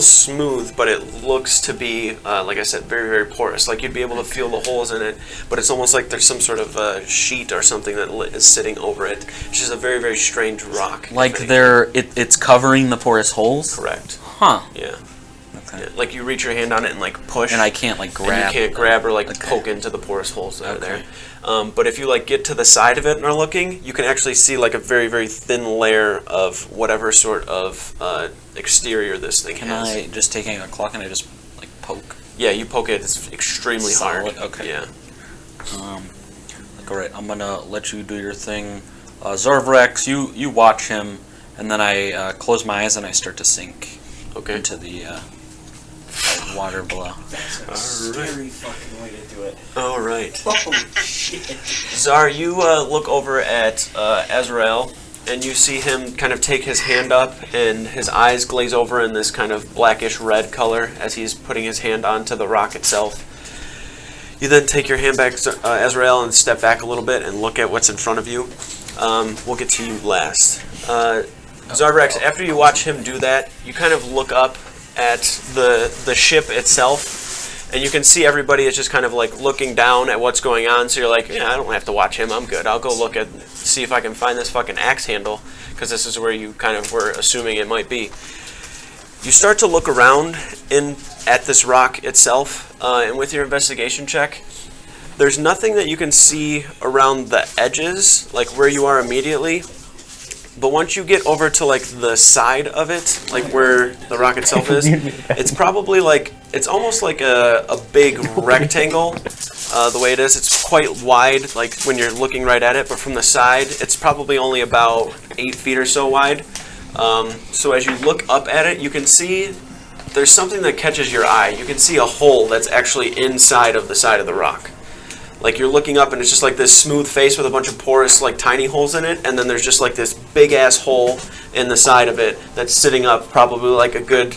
smooth, but it looks to be, like I said, very, very porous. Like you'd be able to feel the holes in it, but it's almost like there's some sort of sheet or something that is sitting over it. It's just a very, very strange rock. Like if anything. it's covering the porous holes? Correct. Huh. Yeah. Okay. Yeah. Like you reach your hand on it and like push. And I can't like grab. And you can't grab or like Okay. poke into the porous holes that are Okay. there. But if you like get to the side of it and are looking, you can actually see like a very, very thin layer of whatever sort of exterior this thing Can has. I just take a clock and I just like poke? Yeah, you poke it. It's extremely hard. Solid? Okay. Yeah. Like, all right, I'm gonna let you do your thing. Zorvrex, you watch him, and then I close my eyes and I start to sink Okay. into the water below. That's a Alright. scary fucking way to do it. All right. Holy shit. Zar, you look over at Azrael, and you see him kind of take his hand up, and his eyes glaze over in this kind of blackish red color as he's putting his hand onto the rock itself. You then take your hand back, Azrael, and step back a little bit and look at what's in front of you. We'll get to you last. Zarbrax, after you watch him do that, you kind of look up at the ship itself, and you can see everybody is just kind of like looking down at what's going on. So you're like, yeah, I don't have to watch him. I'm good. I'll go see if I can find this fucking axe handle, because this is where you kind of were assuming it might be. You start to look around at this rock itself, and with your investigation check, there's nothing that you can see around the edges, like where you are immediately. But once you get over to like the side of it, like where the rock itself is, it's probably like, it's almost like a big rectangle, the way it is. It's quite wide, like when you're looking right at it, but from the side, it's probably only about 8 feet or so wide. So as you look up at it, you can see there's something that catches your eye. You can see a hole that's actually inside of the side of the rock. Like you're looking up and it's just like this smooth face with a bunch of porous like tiny holes in it, and then there's just like this big ass hole in the side of it that's sitting up probably like a good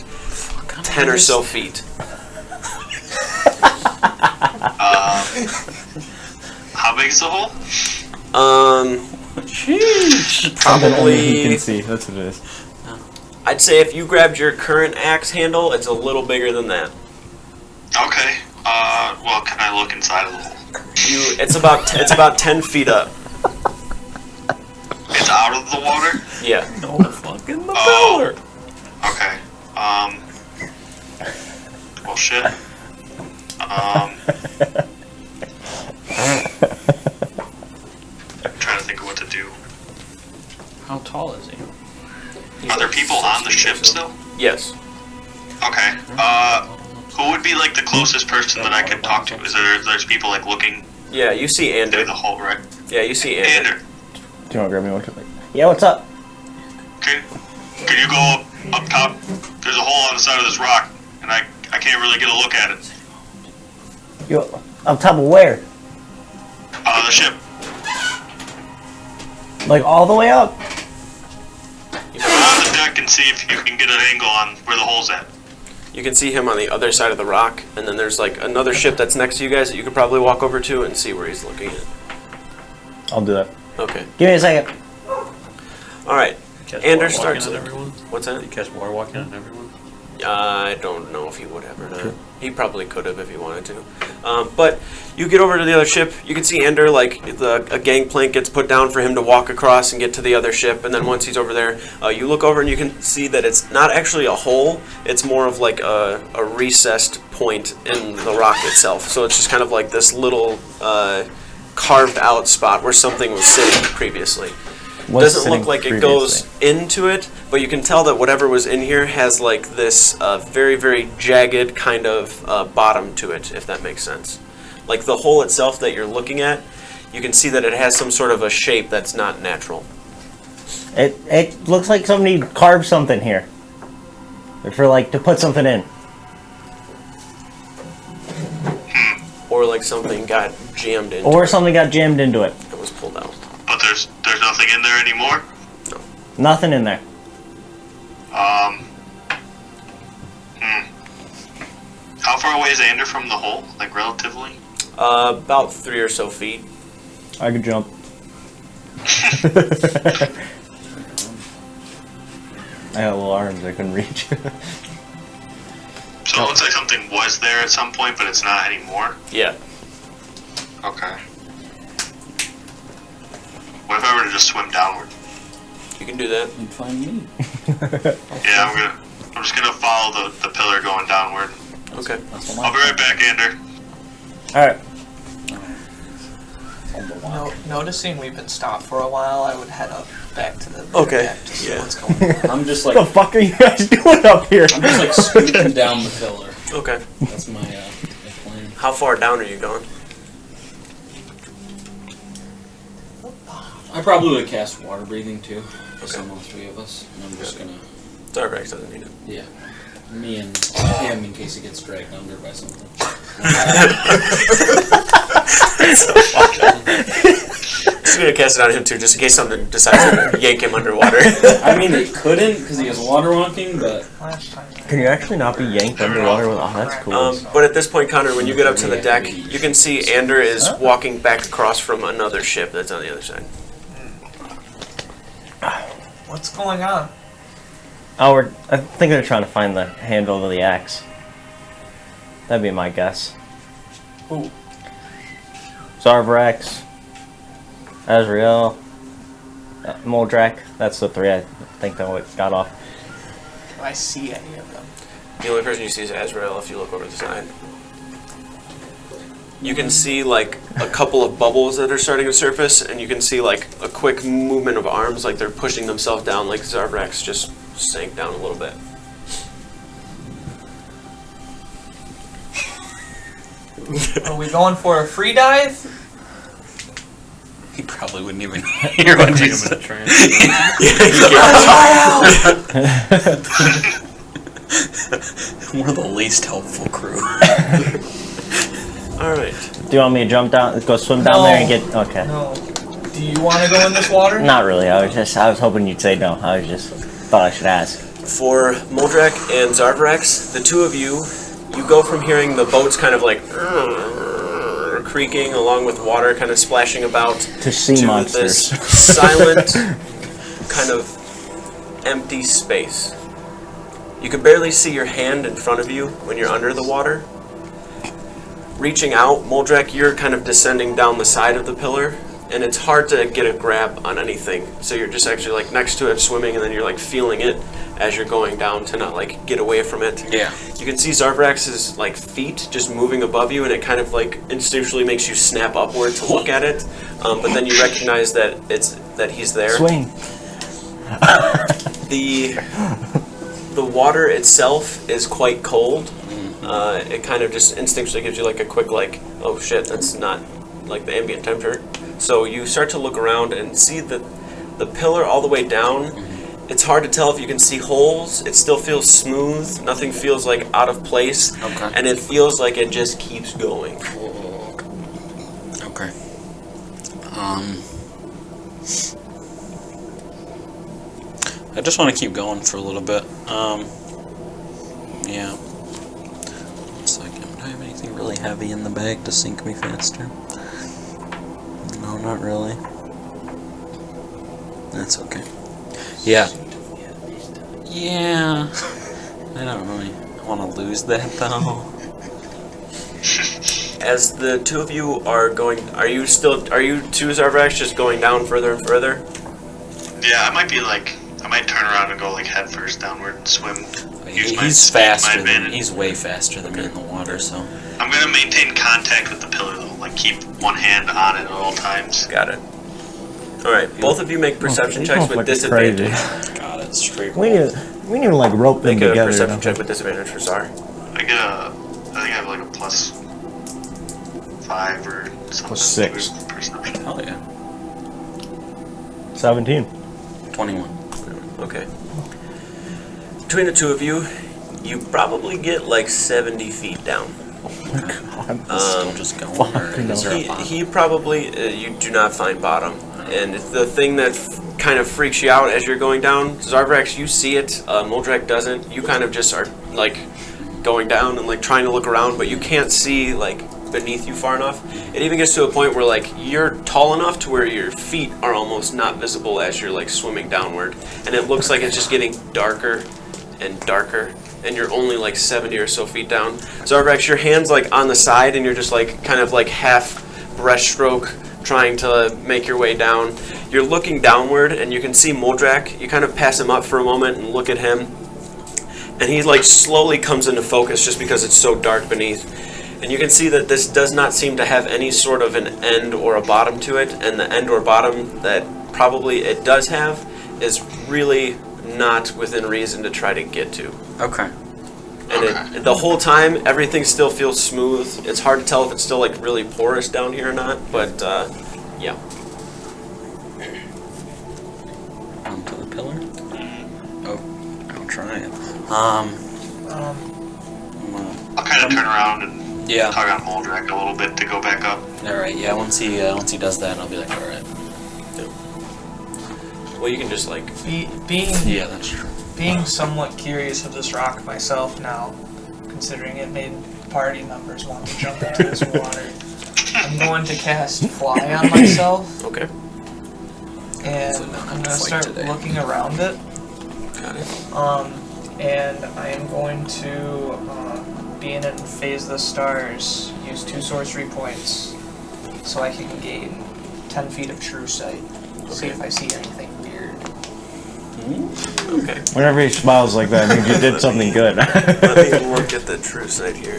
10 or so feet. How big is the hole? Something only he Probably, can see. That's what it is. I'd say if you grabbed your current axe handle, it's a little bigger than that. Okay. Well, can I look inside of the hole? It's about 10 feet up. It's out of the water? Yeah. No fucking the Oh. Okay. Well, shit. I'm trying to think of what to do. How tall is he? Are there people on the ship still? Yes. Okay. Who would be like the closest person that I could talk to? There's people like looking Yeah, you see through Ander. the hole, right? Yeah, you see Ander. Ander, Do you want to grab me one? Yeah, what's up? can you go up top? There's a hole on the side of this rock, and I can't really get a look at it. You on top of where? The ship. Like all the way up? Go on the deck and see if you can get an angle on where the hole's at. You can see him on the other side of the rock, and then there's like another ship that's next to you guys that you could probably walk over to and see where he's looking at. I'll do that. Okay. Give me a second. All right. Catch Anders water walking starts on it. everyone. What's that? Did he catch water walking on everyone? I don't know if he would have or not. He probably could have if he wanted to. But you get over to the other ship. You can see Ender, like, a gangplank gets put down for him to walk across and get to the other ship. And then once he's over there, you look over and you can see that it's not actually a hole. It's more of like a recessed point in the rock itself. So it's just kind of like this little carved out spot where something was sitting previously. Doesn't look like it goes into it, but you can tell that whatever was in here has like this very, very jagged kind of bottom to it, if that makes sense. Like the hole itself that you're looking at, you can see that it has some sort of a shape that's not natural. It looks like somebody carved something here. For like to put something in. Or like something got jammed into Or it. something got jammed into it. It was pulled out. But there's nothing in there anymore? Nothing in there. How far away is Ander from the hole? Like relatively? About 3 or so feet. I could jump. I had little arms I couldn't reach. So it looks like something was there at some point, but it's not anymore? Yeah. Okay. What if I were to just swim downward? You can do that. You'd find me. Yeah, I'm just gonna follow the pillar going downward. Okay. I'll be right back, Ander. Alright. Noticing we've been stopped for a while, I would head up back to the Okay, deck to see yeah. what's going on. I'm just What like the fuck are you guys doing up here? I'm just like scooting down the pillar. Okay. That's my plan. How far down are you going? I probably would cast water breathing too. Just on all three of us, and I'm just gonna Zarvax doesn't need it. yeah. Me and him in case he gets dragged under by something. Just gonna cast it on him too, just in case something decides to yank him underwater. I mean, they couldn't because he has water walking, but Last time. Can you actually not be yanked underwater with? Oh, that's cool. But at this point, Connor, when you get up to the deck, you can see Ander is walking back across from another ship that's on the other side. What's going on? Oh, I think they're trying to find the handle of the axe. That'd be my guess. Who? Zarvrax, Azrael, Moldrak. That's the three I think that got off. Do I see any of them? The only person you see is Azrael if you look over the side. You can see like a couple of bubbles that are starting to surface, and you can see like a quick movement of arms, like they're pushing themselves down, like Zarvrax just sank down a little bit. Are we going for a free dive? he probably wouldn't even hear what Putting you him in a said. trance. We're the least helpful crew. Alright. Do you want me to jump down, go swim down there and get? Okay. No. Do you want to go in this water? Not really. I was hoping you'd say no. I was just thought I should ask. For Moldrak and Zarvrax, the two of you, you go from hearing the boats kind of like creaking along with water kind of splashing about To sea this monsters. silent kind of empty space. You can barely see your hand in front of you when you're under the water. Reaching out, Moldrak, you're kind of descending down the side of the pillar, and it's hard to get a grab on anything. So you're just actually like next to it swimming, and then you're like feeling it as you're going down to not like get away from it. Yeah. You can see Zarvrax's like feet just moving above you, and it kind of like instinctually makes you snap upward to look at it. But then you recognize that he's there. Swing. The water itself is quite cold. It kind of just instinctually gives you like a quick like, oh shit, that's not like the ambient temperature. So you start to look around and see that the pillar all the way down, it's hard to tell if you can see holes. It still feels smooth. Nothing feels like out of place. Okay. And it feels like it just keeps going. Okay. I just want to keep going for a little bit. Yeah. It's like, do I have anything really heavy in the bag to sink me faster? No, not really. That's okay. Yeah. Yeah. I don't really want to lose that though. As the two of you are going, are you two Zarvax just going down further and further? Yeah, I might turn around and go like head first downward and swim. Use my He's speed, my faster than advantage. he's way faster than me in the water, so. I'm gonna maintain contact with the pillar though, like keep one hand on it at all times. Got it. All right, both of you make perception these checks with motherfuckers disadvantage. Got it, straight We need to like rope them Make a together. perception don't check we? with disadvantage for Zar. I think I have like a +5 or something. +6. to perception. Hell yeah. 17. 21. Okay. Between the two of you, you probably get like 70 feet down. Still just going, or is there a bottom? He probably, you do not find bottom. And the thing that kind of freaks you out as you're going down, Zarvax, you see it, Moldrak doesn't. You kind of just are like going down and like trying to look around, but you can't see like beneath you far enough. It even gets to a point where like you're tall enough to where your feet are almost not visible as you're like swimming downward. And it looks like it's just getting darker and darker. And you're only like 70 or so feet down. Zarvax, your hand's like on the side and you're just like kind of like half breaststroke trying to make your way down. You're looking downward and you can see Moldrak. You kind of pass him up for a moment and look at him. And he like slowly comes into focus just because it's so dark beneath. And you can see that this does not seem to have any sort of an end or a bottom to it. And the end or bottom that probably it does have is really not within reason to try to get to. Okay. And the whole time, everything still feels smooth. It's hard to tell if it's still like really porous down here or not, but yeah. Onto the pillar? Oh, I'll try it. I'll kind of turn around and Yeah. tug on Moldrak a little bit to go back up. Alright, yeah, once he does that, I'll be like, alright. Well, you can just like... Yeah, that's true. Being somewhat curious of this rock myself now, considering it made party members want to jump into this water, I'm going to cast Fly on myself, Okay. and I'm going to start looking around it. Got it. And I am going to be in it and phase the stars, use 2 sorcery points, so I can gain 10 feet of true sight. See if I see anything weird. Okay. Whenever he smiles like that, means you did something good. Let me look at the true sight here.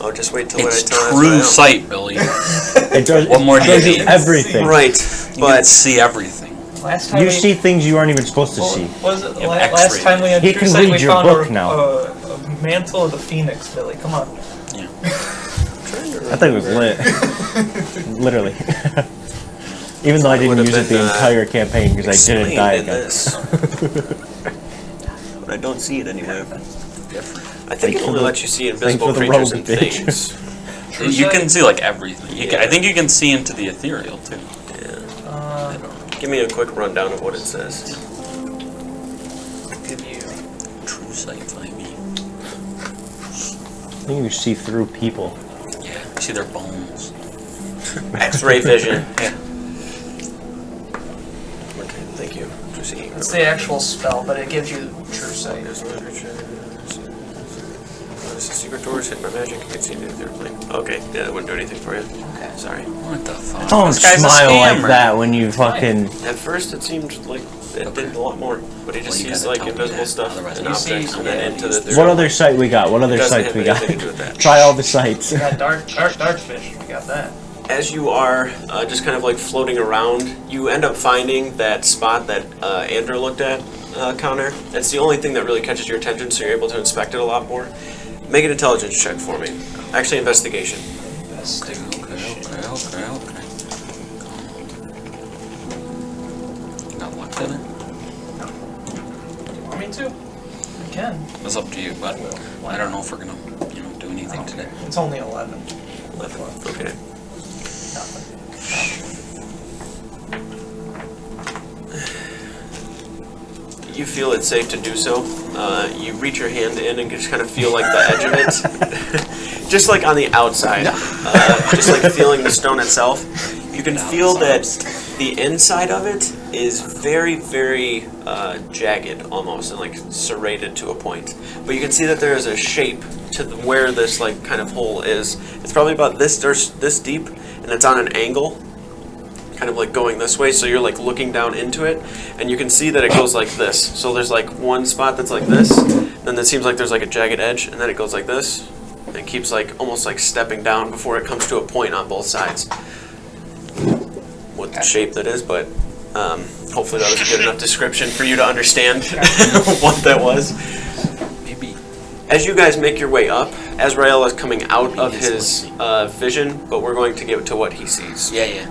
I'll just wait till It's I tell true sight, Billy. It does. What more do you It does need? everything. Right, You can but see everything. Last time You we, see things you aren't even supposed to what see. was it? You have Last X-ray. time we had He true can sight, read we your found book a, now. a mantle of the phoenix, Billy. Come on. Yeah. I think it was lit. Literally. Even though I didn't Would've use it been, the entire campaign because I didn't die again. But I don't see it anywhere. I think Thanks it for only the- lets you see thanks invisible for the creatures robe, and bitch. things. You can see like everything. I think you can see into the ethereal too. Give me a quick rundown of what it says. Give you. True sight, maybe. I think you see through people. Yeah, you see their bones. X-ray vision. Yeah. Okay, thank you. Proceed. It's the actual spell, but it gives you true sight. This is secret doors hit my magic. You can see the third plane. Okay, yeah, that wouldn't do anything for you. Okay. Sorry. What the fuck? Don't This guy's a smile like scammer. that when you fucking. At first, it seemed like it did a lot more, but he just Well, you sees gotta like tell me invisible that, stuff otherwise and you objects, see- and then yeah, into the third What other sight we got? What other It doesn't sights have we got? anything to do with that. Try all the sights. We got dark fish. We got that. As you are just kind of like floating around, you end up finding that spot that Andrew looked at, Counter. It's the only thing that really catches your attention, so you're able to inspect it a lot more. Make an intelligence check for me. Actually, investigation. Okay. Not looked at it? Do you want me to? I can. It's up to you, but I don't know if we're gonna, do anything today. It's only 11. 11. Okay. Nothing. You feel it's safe to do so. You reach your hand in and just kind of feel like the edge of it. Just like on the outside. Just like feeling the stone itself. You can feel that the inside of it is very, very jagged almost, and like serrated to a point. But you can see that there is a shape to where this like kind of hole is. It's probably about this deep, and it's on an angle, kind of like going this way. So you're like looking down into it, and you can see that it goes like this. So there's like one spot that's like this, then it seems like there's like a jagged edge, and then it goes like this, and it keeps like almost like stepping down before it comes to a point on both sides. What the shape that is, but hopefully that was a good enough description for you to understand what that was. Maybe. As you guys make your way up, Azrael is coming out of his vision, but we're going to get to what he sees. Yeah.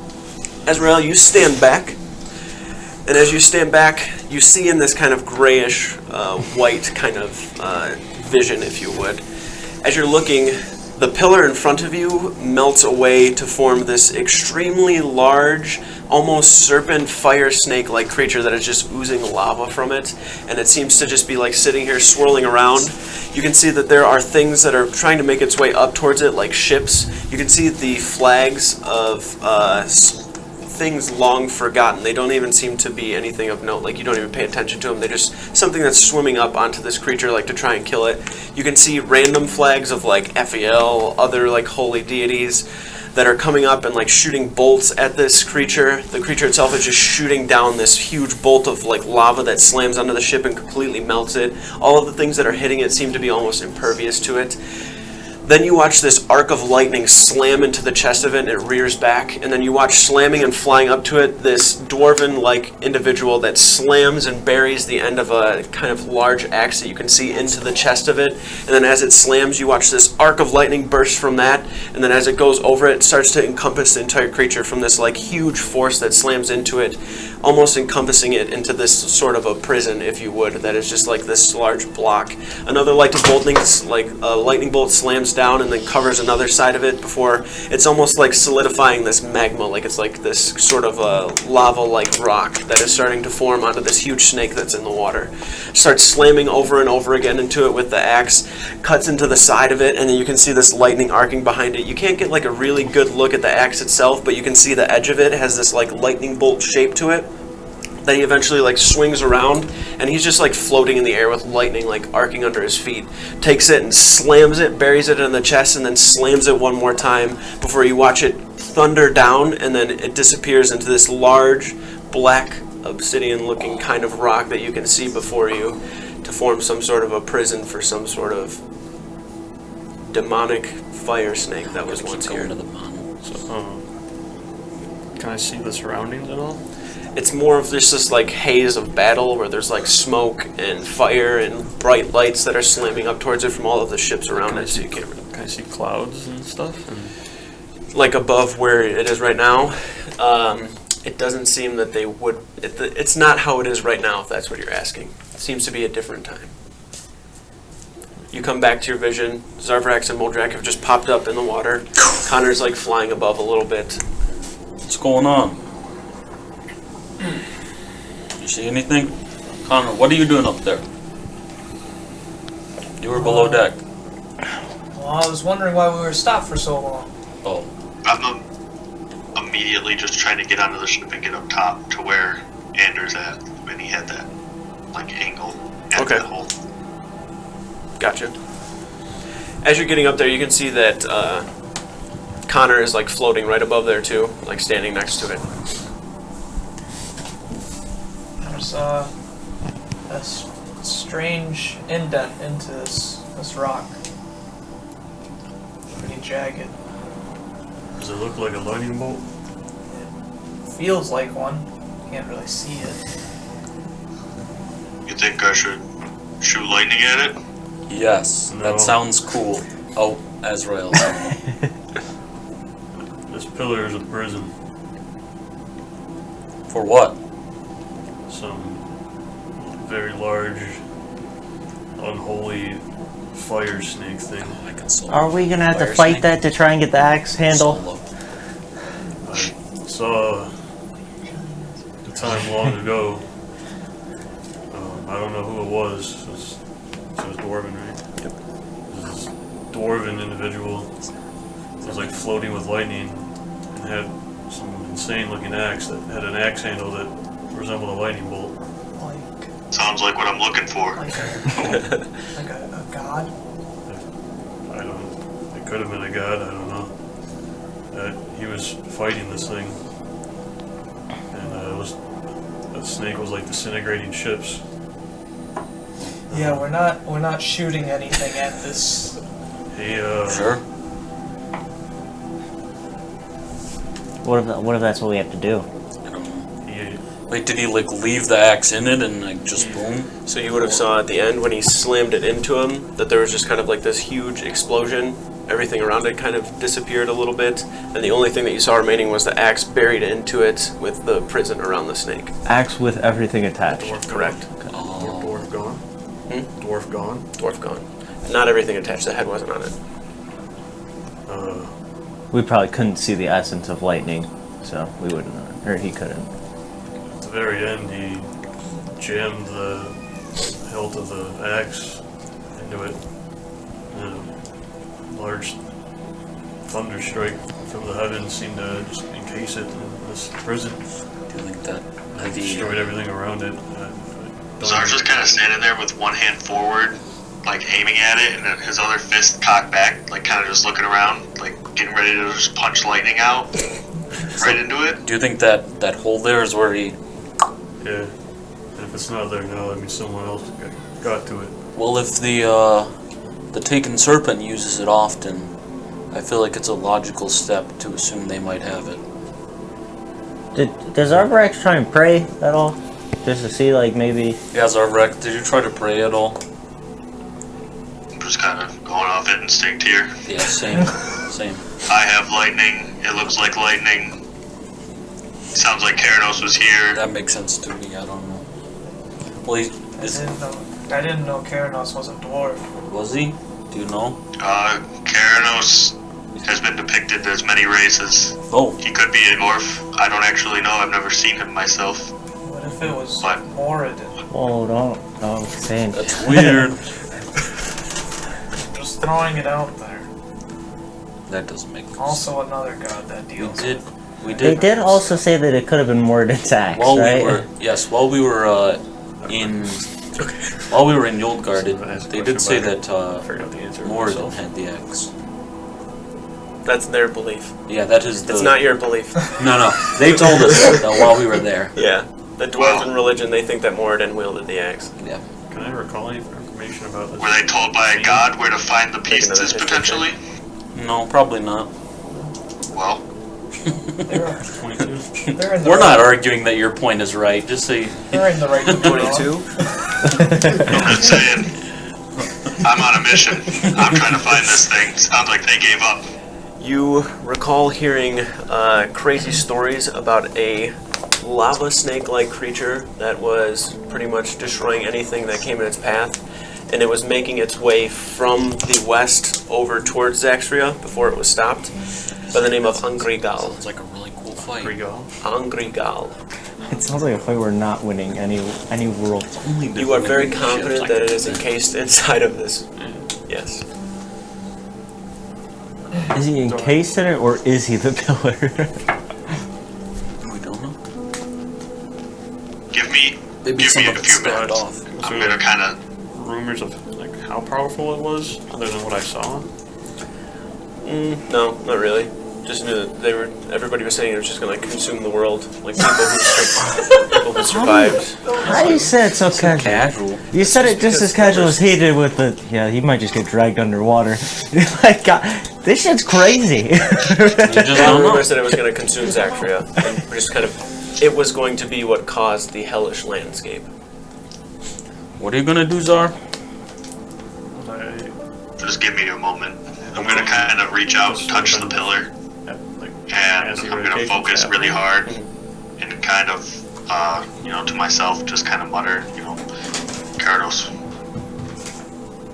Azrael, you stand back, and as you stand back, you see in this kind of grayish, white kind of vision, if you would. As you're looking, the pillar in front of you melts away to form this extremely large, almost serpent fire snake-like creature that is just oozing lava from it, and it seems to just be like sitting here swirling around. You can see that there are things that are trying to make its way up towards it, like ships. You can see the flags of things long forgotten. They don't even seem to be anything of note, like you don't even pay attention to them. They're just something that's swimming up onto this creature like to try and kill it. You can see random flags of like FEL, other like holy deities that are coming up and like shooting bolts at this creature. The creature itself is just shooting down this huge bolt of like lava that slams onto the ship and completely melts it. All of the things that are hitting it seem to be almost impervious to it. Then you watch this arc of lightning slam into the chest of it, and it rears back. And then you watch slamming and flying up to it this dwarven-like individual that slams and buries the end of a kind of large axe that you can see into the chest of it. And then as it slams, you watch this arc of lightning burst from that. And then as it goes over it, it starts to encompass the entire creature from this like huge force that slams into it, almost encompassing it into this sort of a prison, if you would, that is just like this large block. Another lightning bolt slams down and then covers another side of it before it's almost like solidifying this magma, like it's like this sort of a lava-like rock that is starting to form onto this huge snake that's in the water. Starts slamming over and over again into it with the axe, cuts into the side of it, and then you can see this lightning arcing behind it. You can't get like a really good look at the axe itself, but you can see the edge of it has this like lightning bolt shape to it that he eventually like swings around, and he's just like floating in the air with lightning like arcing under his feet. Takes it and slams it, buries it in the chest, and then slams it one more time before you watch it thunder down, and then it disappears into this large black obsidian looking kind of rock that you can see before you to form some sort of a prison for some sort of demonic fire snake that was once here. So, can I see the surroundings at all? It's more of this like haze of battle where there's like smoke and fire and bright lights that are slamming up towards it from all of the ships around it. So you can't really... Can I see clouds and stuff? And... Like above where it is right now, it doesn't seem that they would... It's not how it is right now, if that's what you're asking. It seems to be a different time. You come back to your vision. Zarvrax and Moldrak have just popped up in the water. Connor's like flying above a little bit. What's going on? You see anything? Connor, what are you doing up there? You were below deck. Well, I was wondering why we were stopped for so long. Oh. I'm immediately just trying to get onto the ship and get up top to where Anders at when he had that like angle at that hole. Gotcha. As you're getting up there, you can see that Connor is like floating right above there too, like standing next to it. There's a strange indent into this rock. Pretty jagged. Does it look like a lightning bolt? It feels like one. Can't really see it. You think I should shoot lightning at it? Yes, No. that sounds cool. Oh, Azrael. This pillar is a prison. For what? Some very large, unholy fire snake thing. Oh, I can solo. Are we gonna have to Fire fight snake? that to try and get the axe handle? Solo. I saw the time long ago. I don't know who it was. It was Dwarven, right? Yep. This Dwarven individual was like floating with lightning and had some insane looking axe that had an axe handle that resemble a lightning bolt. Like, Sounds like what I'm looking for. like a god? I don't. It could have been a god. I don't know. He was fighting this thing, and that snake was like disintegrating ships. Yeah, we're not shooting anything at this. He Sure. What if that's what we have to do? I don't know. he Like, did he like leave the axe in it and like just boom? So you would have saw at the end when he slammed it into him that there was just kind of like this huge explosion. Everything around it kind of disappeared a little bit, and the only thing that you saw remaining was the axe buried into it with the prison around the snake. Axe with everything attached. dwarf Correct. Oh, Dwarf gone. Dwarf gone. Dwarf gone. Not everything attached. The head wasn't on it. We probably couldn't see the essence of lightning, so we wouldn't know. Or he couldn't. At the very end, he jammed the hilt of the axe into it. And a large thunder strike from the heavens seemed to just encase it in this prison. do you think that Destroyed everything around it. Zar's just kind of standing there with one hand forward, like aiming at it, and then his other fist cocked back, like kind of just looking around, like getting ready to just punch lightning out right into it. Do you think that hole there is where he? Yeah. And if it's not there now, that means someone else got to it. Well, if the Taken Serpent uses it often, I feel like it's a logical step to assume they might have it. Does Arbrax try and pray at all? Just to see, like, maybe... Yeah, Zarvrek, did you try to pray at all? I'm just kind of going off instinct here. Yeah, same, same. I have lightning. It looks like lightning. Sounds like Keranos was here. That makes sense to me. I don't know. Well, I didn't know Keranos was a dwarf. was he? Do you know? Keranos has been depicted as many races. Oh, He could be a dwarf. I don't actually know. I've never seen him myself. What if it was What? Moradin? Whoa, don't say anything. that's weird. Just throwing it out there. That doesn't make sense. Also another god that deals. We They did. did also say that it could have been more axe, While right? we were, yes, while we were in Yolgard, they did say that Figured out the answer Moradin myself. had the axe. That's their belief. Yeah, that is the. It's not your belief. No, they told us that while we were there. Yeah. The dwarven religion, they think that Moradin wielded the axe. Yeah. Can I recall any information about this? Were they told by a god where to find the Take another pieces history potentially? No, probably not. Well, They're, 22? they're in the We're not right, arguing that your point is right. Just say. They're in the right to be wrong. 22? I'm just saying. I'm on a mission. I'm trying to find this thing. Sounds like they gave up. You recall hearing crazy stories about a lava snake-like creature that was pretty much destroying anything that came in its path, and it was making its way from the west over towards Zaxria before it was stopped, by the name of Angrigal. Sounds like a really cool fight. Angrigal. It sounds like a fight we're not winning any world. You are very confident that it is encased inside of this. Yes. Is he encased in it, or is he the pillar? We don't know. Give me Maybe Give some me of a it few snapped minutes. off. I'm gonna kind of. Rumors of like how powerful it was, other than what I saw. No, not really. Just knew that everybody was saying it was just gonna consume the world, like people who survived. How do you say it so casual? Casual. You said it just as casual as he did with the. Yeah, he might just get dragged underwater. Like, God, this shit's crazy. You just The don't know. rumor said it was going to consume Zaxria, and just kind of, it was going to be what caused the hellish landscape. What are you gonna do, Zar? Just give me a moment. I'm gonna kind of reach out and touch the pillar, and I'm gonna focus really hard and kind of, to myself, just kind of mutter, Keranos,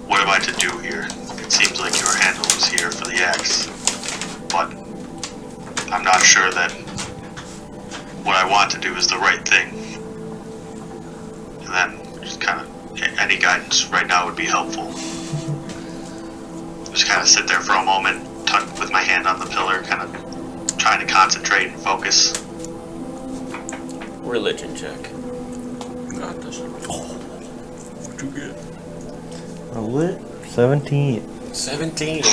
what am I to do here? It seems like your handle was here for the axe, but I'm not sure that what I want to do is the right thing. And then just kind of, any guidance right now would be helpful. Just kind of sit there for a moment, with my hand on the pillar, kind of trying to concentrate and focus. religion check. Got this. What'd you get? A lit 17. 17. Do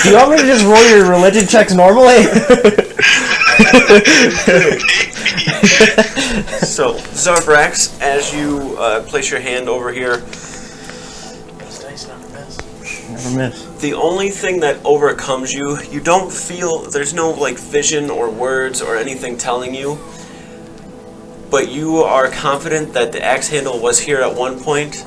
you want me to just roll your religion checks normally? So, Zarthrax, as you place your hand over here, Never miss. the only thing that overcomes you, you don't feel, there's no like vision or words or anything telling you, but you are confident that the axe handle was here at one point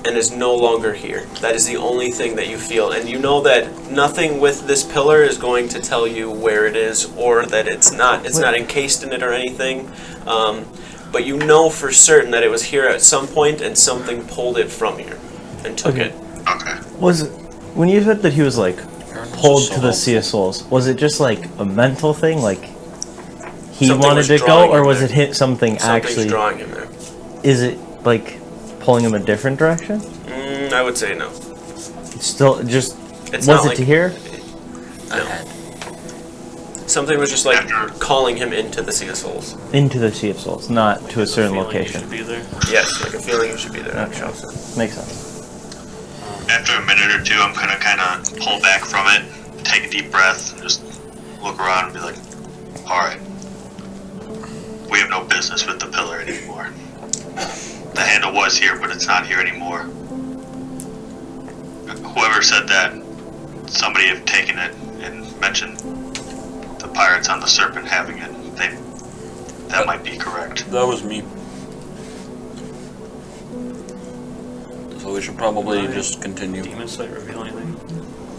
and is no longer here. That is the only thing that you feel, and you know that nothing with this pillar is going to tell you where it is or that it's not encased in it or anything. But you know for certain that it was here at some point and something pulled it from here and took it. Okay. Was it, when you said that he was like pulled to the Sea of Souls, was it just like a mental thing, like he Something wanted was to drawing go, or him was there. it hit something Something's actually? drawing him there. Is it like pulling him a different direction? I would say no. It's still just. It's was not it like- to here? No. Something was just like calling him into the Sea of Souls. Into the Sea of Souls, not to a certain Feeling you location. should be there. Yes, like a feeling you should be there. Okay. Makes sense. After a minute or two, I'm gonna kind of pull back from it, take a deep breath, and just look around and be like, all right, we have no business with the pillar anymore. The handle was here, but it's not here anymore. Whoever said that, somebody have taken it and mentioned the pirates on the Serpent having it. That might be correct. That was me. So we should probably just continue. Demon sight reveal anything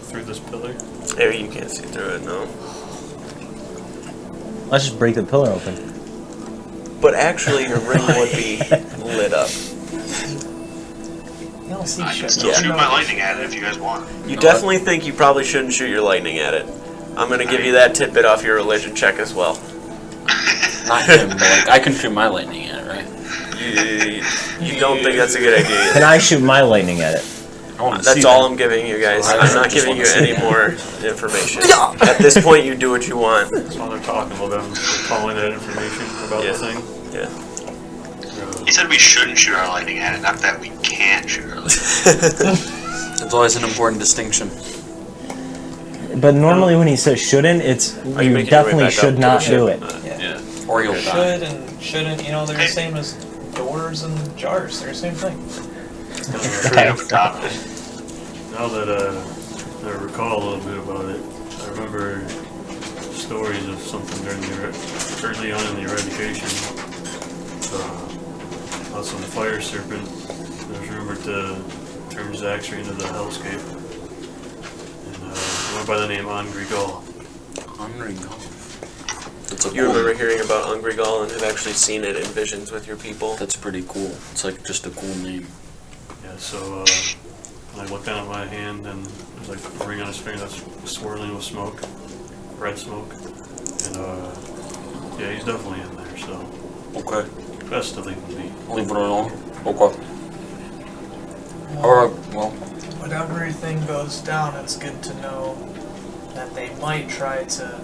through this pillar? There, you can't see through it, no. Let's just break the pillar open. But actually, your ring would be lit up. You don't see I can shit. still Yeah. shoot my lightning at it if you guys want. You definitely think you probably shouldn't shoot your lightning at it. I'm gonna give you that tidbit off your religion check as well. Not him, but like I can shoot my lightning at it, right? You don't think that's a good idea? Can I shoot my lightning at it? I want to That's see all that. I'm giving you guys. So I I'm not just giving you wanna see any more information. At this point, you do what you want. That's why they're talking about them, calling that information about Yeah. the thing. Yeah. He said we shouldn't shoot our lightning at it, not that we can't shoot our lightning. It's always an important distinction. But normally when he says shouldn't, it's Are you you making your way definitely back up should to not the do ship? it. Yeah. Or you'll die. Should and shouldn't, you know, they're the same as doors and jars. They're the same thing. Now that I recall a little bit about it, I remember stories of something during early on in the eradication. About some fire serpent that was rumored to turn Zaxria into the hellscape. And went by the name Angrigal. That's a You cool. remember hearing about Ungrigal and have actually seen it in visions with your people? That's pretty cool. It's like just a cool name. Yeah, so I looked down at my hand and there's like a ring on his finger that's swirling with smoke, red smoke. And yeah, he's definitely in there, so Okay. best to leave him be. Leave it alone. Okay. Alright, well. Whenever everything goes down, it's good to know that they might try to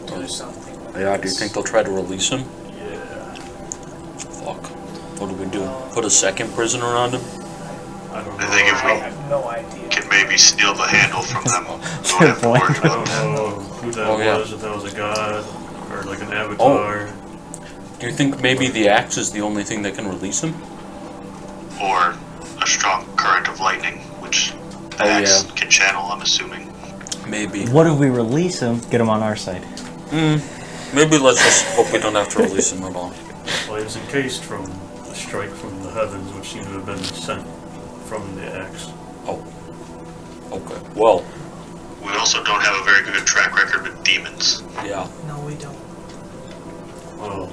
do something. Yeah, do you think they'll try to release him? Yeah, Fuck. What do we do? Put a second prisoner on him? I don't I know. think if I we have no idea. can maybe steal the handle from them, we Good don't have to point. worry I about don't that. know who that Oh, yeah. was, if that was a god or like an avatar. Do you think maybe the axe is the only thing that can release him? Or a strong current of lightning, which the axe can channel, I'm assuming. Maybe. What if we release him, get him on our side? Maybe let's just hope we don't have to release him at all. Well, he was encased from a strike from the heavens, which seemed to have been sent from the axe. Oh. Okay. Well, We also don't have a very good track record with demons. yeah. No, we don't. Well,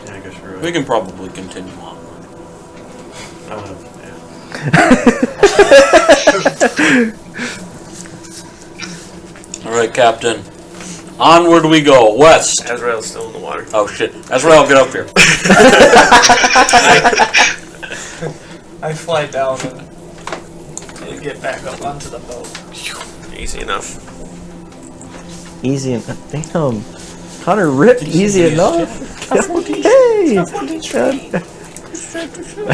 yeah, I guess you're right. We can probably continue on. Alright, Captain. Onward we go. West. Azrael's still in the water. Oh shit. Azrael, get up here. I fly down and get back up onto the boat. Easy enough. Easy and damn. Hunter ripped easy enough. Okay.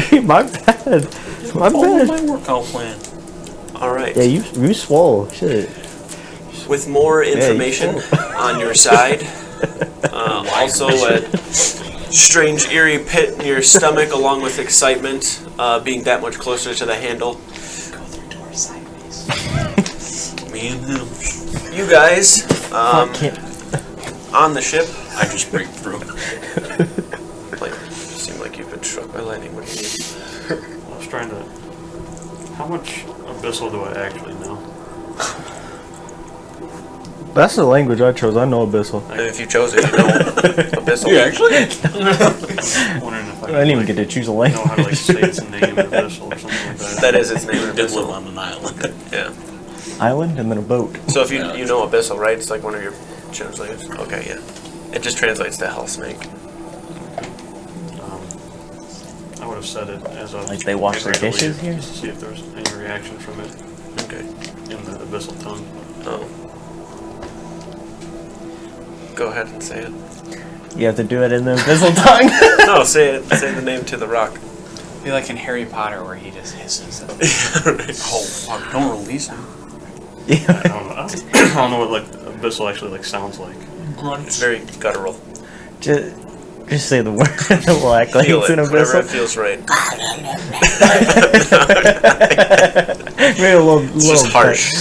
Hey, my bad. My Follow bad. my workout plan. All right. Yeah, you swole. Shit. With more information on your side, also a strange, eerie pit in your stomach, along with excitement, being that much closer to the handle. Go through door sideways. Me and him. You guys, Fuck him. on the ship, I just break through. like, seem like you've been struck by lightning. What do you need? I was trying to. How much abyssal do I actually know? That's the language I chose. I know Abyssal. And if you chose it, you know Abyssal. You actually? Wondering if I I didn't even get to choose a language. know how to like say its name in Abyssal or something like that. That is its name. I did live Abyssal. on an island. Yeah. Island and then a boat. So if you know Abyssal, right? It's like one of your translators. Okay, yeah. It just translates to hell snake. I would have said it as a Like they wash their dishes here? just to see if there was any reaction from it Okay. in the abyssal tongue. Oh. Go ahead and say it. You have to do it in the Abyssal tongue. No, say it. Say the name to the rock. Be like in Harry Potter where he just hisses. Oh, fuck, don't release him. I don't know. I don't know what like abyssal actually like sounds like. It's very guttural. Just say the word. We'll act like Feel it's it. an Whenever it Abyssal. feels right. Maybe a little, It's just harsh.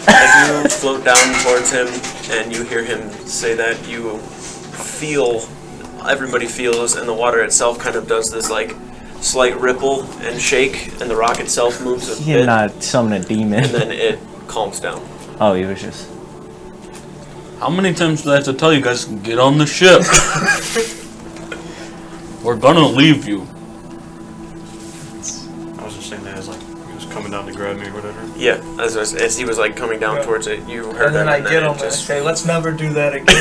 As you float down towards him and you hear him say that, you feel, everybody feels, and the water itself kind of does this like slight ripple and shake, and the rock itself moves a He bit, did not summon a demon. and then it calms down. Oh, he was just. How many times do I have to tell you guys to get on the ship? We're gonna leave you. I was just saying that as like he was coming down to grab me or whatever. Yeah, as he was like coming down towards it, you heard And then him, I and get then him it and just say, let's never do that again.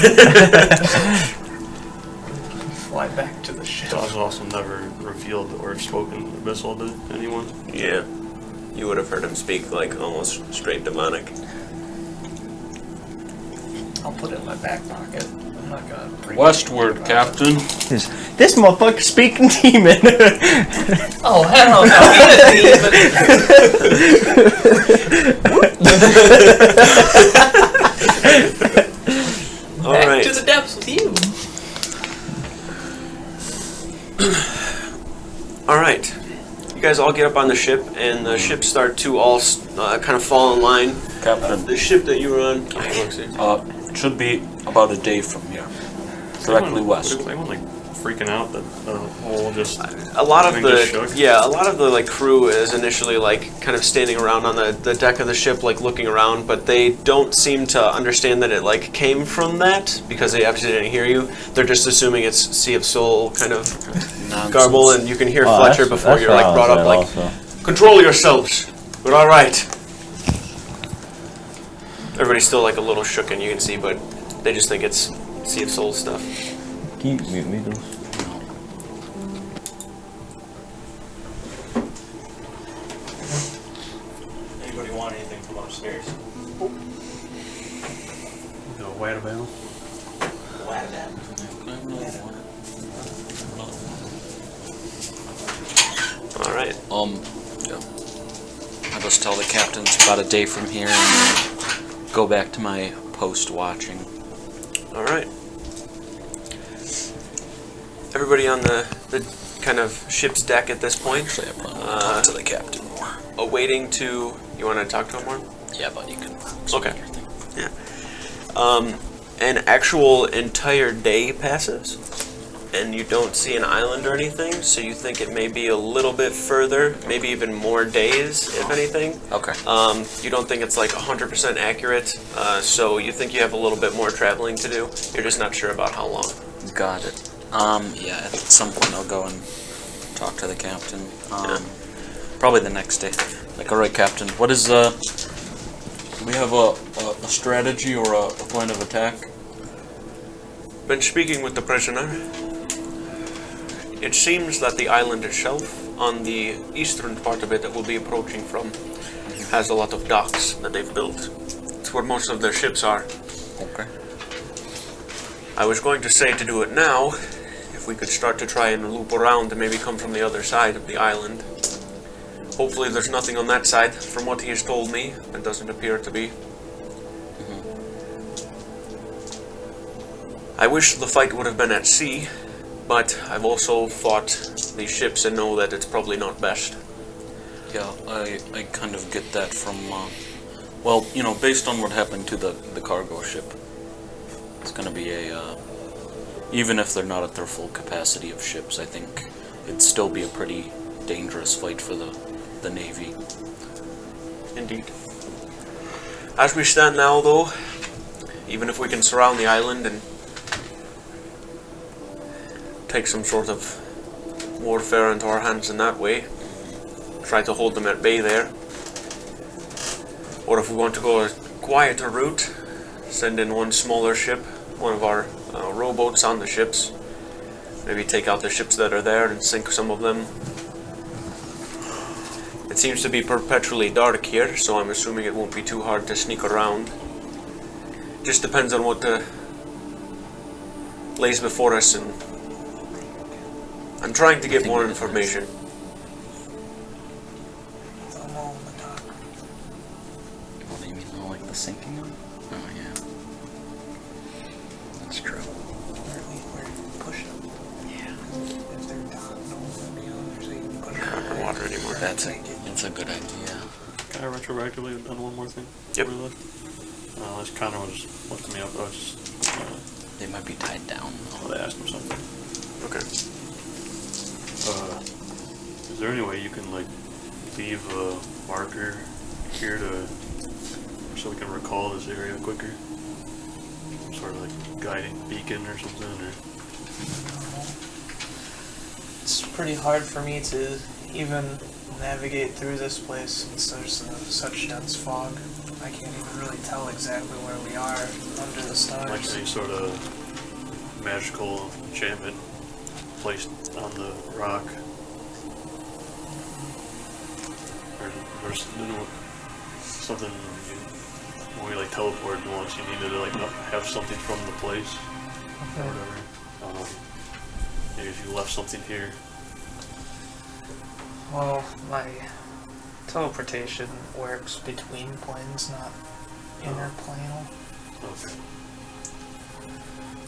Fly back to the ship. So I was also never revealed or spoken abyssal to anyone. yeah, you would have heard him speak like almost straight demonic. I'll put it in my back pocket. I'm not gonna bring Westward, Captain. This motherfucker speaking demon. Oh, hell no. All Back right. to the depths with you. All right. You guys all get up on the ship, and the ships start to all kind of fall in line. Captain, The ship that you were on. it should be about a day from here. Directly west. Anyone like freaking out that the whole just A lot of thing just the shook? a lot of the like crew is initially like kind of standing around on the deck of the ship, like looking around, but they don't seem to understand that it like came from that because they obviously didn't hear you. They're just assuming it's Sea of Soul kind of Nonsense. garble, and you can hear Oh, Fletcher that's- before that's you're what like I brought was up at like, also. control yourselves. We're all right. Everybody's still like a little shooken, you can see, but they just think it's Sea of Soul stuff. Can you mute me, those? Anybody want anything from upstairs? go wet about. All right. Yeah. I'll just tell the captain it's about a day from here and then go back to my post watching. All right. Everybody on the kind of ship's deck at this point, Actually, I want to talk to the captain more. awaiting to. You want to talk to him more? Yeah, but you can. Okay. Yeah. An actual entire day passes, and you don't see an island or anything, so you think it may be a little bit further, maybe even more days, if anything. Okay. You don't think it's like 100% accurate, so you think you have a little bit more traveling to do. You're just not sure about how long. Got it. Yeah, at some point I'll go and talk to the captain. Probably the next day. Like, alright, Captain, what is, do we have a strategy or a plan of attack? Been speaking with the prisoner. It seems that the island itself, on the eastern part of it that we'll be approaching from, has a lot of docks that they've built. It's where most of their ships are. Okay. I was going to say to do it now, if we could start to try and loop around and maybe come from the other side of the island. Hopefully there's nothing on that side, from what he has told me. It doesn't appear to be. I wish the fight would have been at sea, but I've also fought these ships and know that it's probably not best. Yeah, I kind of get that from, well, you know, based on what happened to the cargo ship. It's going to be a, even if they're not at their full capacity of ships, I think it'd still be a pretty dangerous fight for the Navy. Indeed. As we stand now, though, even if we can surround the island and take some sort of warfare into our hands in that way, try to hold them at bay there, or if we want to go a quieter route, send in one smaller ship, one of our rowboats on the ships, maybe take out the ships that are there and sink some of them. It seems to be perpetually dark here, so I'm assuming it won't be too hard to sneak around. Just depends on what lays before us, and I'm trying to get more information. What do you mean, like the sinking one? Oh, yeah. That's true. Water anymore. That's a good idea. Can I retroactively have done one more thing? Yep. Unless Connor was looking me up, I was just... They might be tied down. I asked him something. Okay. Is there any way you can, like, leave a marker here so we can recall this area quicker? Some sort of, like, guiding beacon or something, or... It's pretty hard for me to even navigate through this place since there's such dense fog. I can't even really tell exactly where we are under the stars. Like any sort of magical enchantment placed on the rock. Or something when we like teleported once, you needed to like have something from the place or whatever. Maybe if you left something here. Well, my teleportation works between planes, not interplanal. Okay.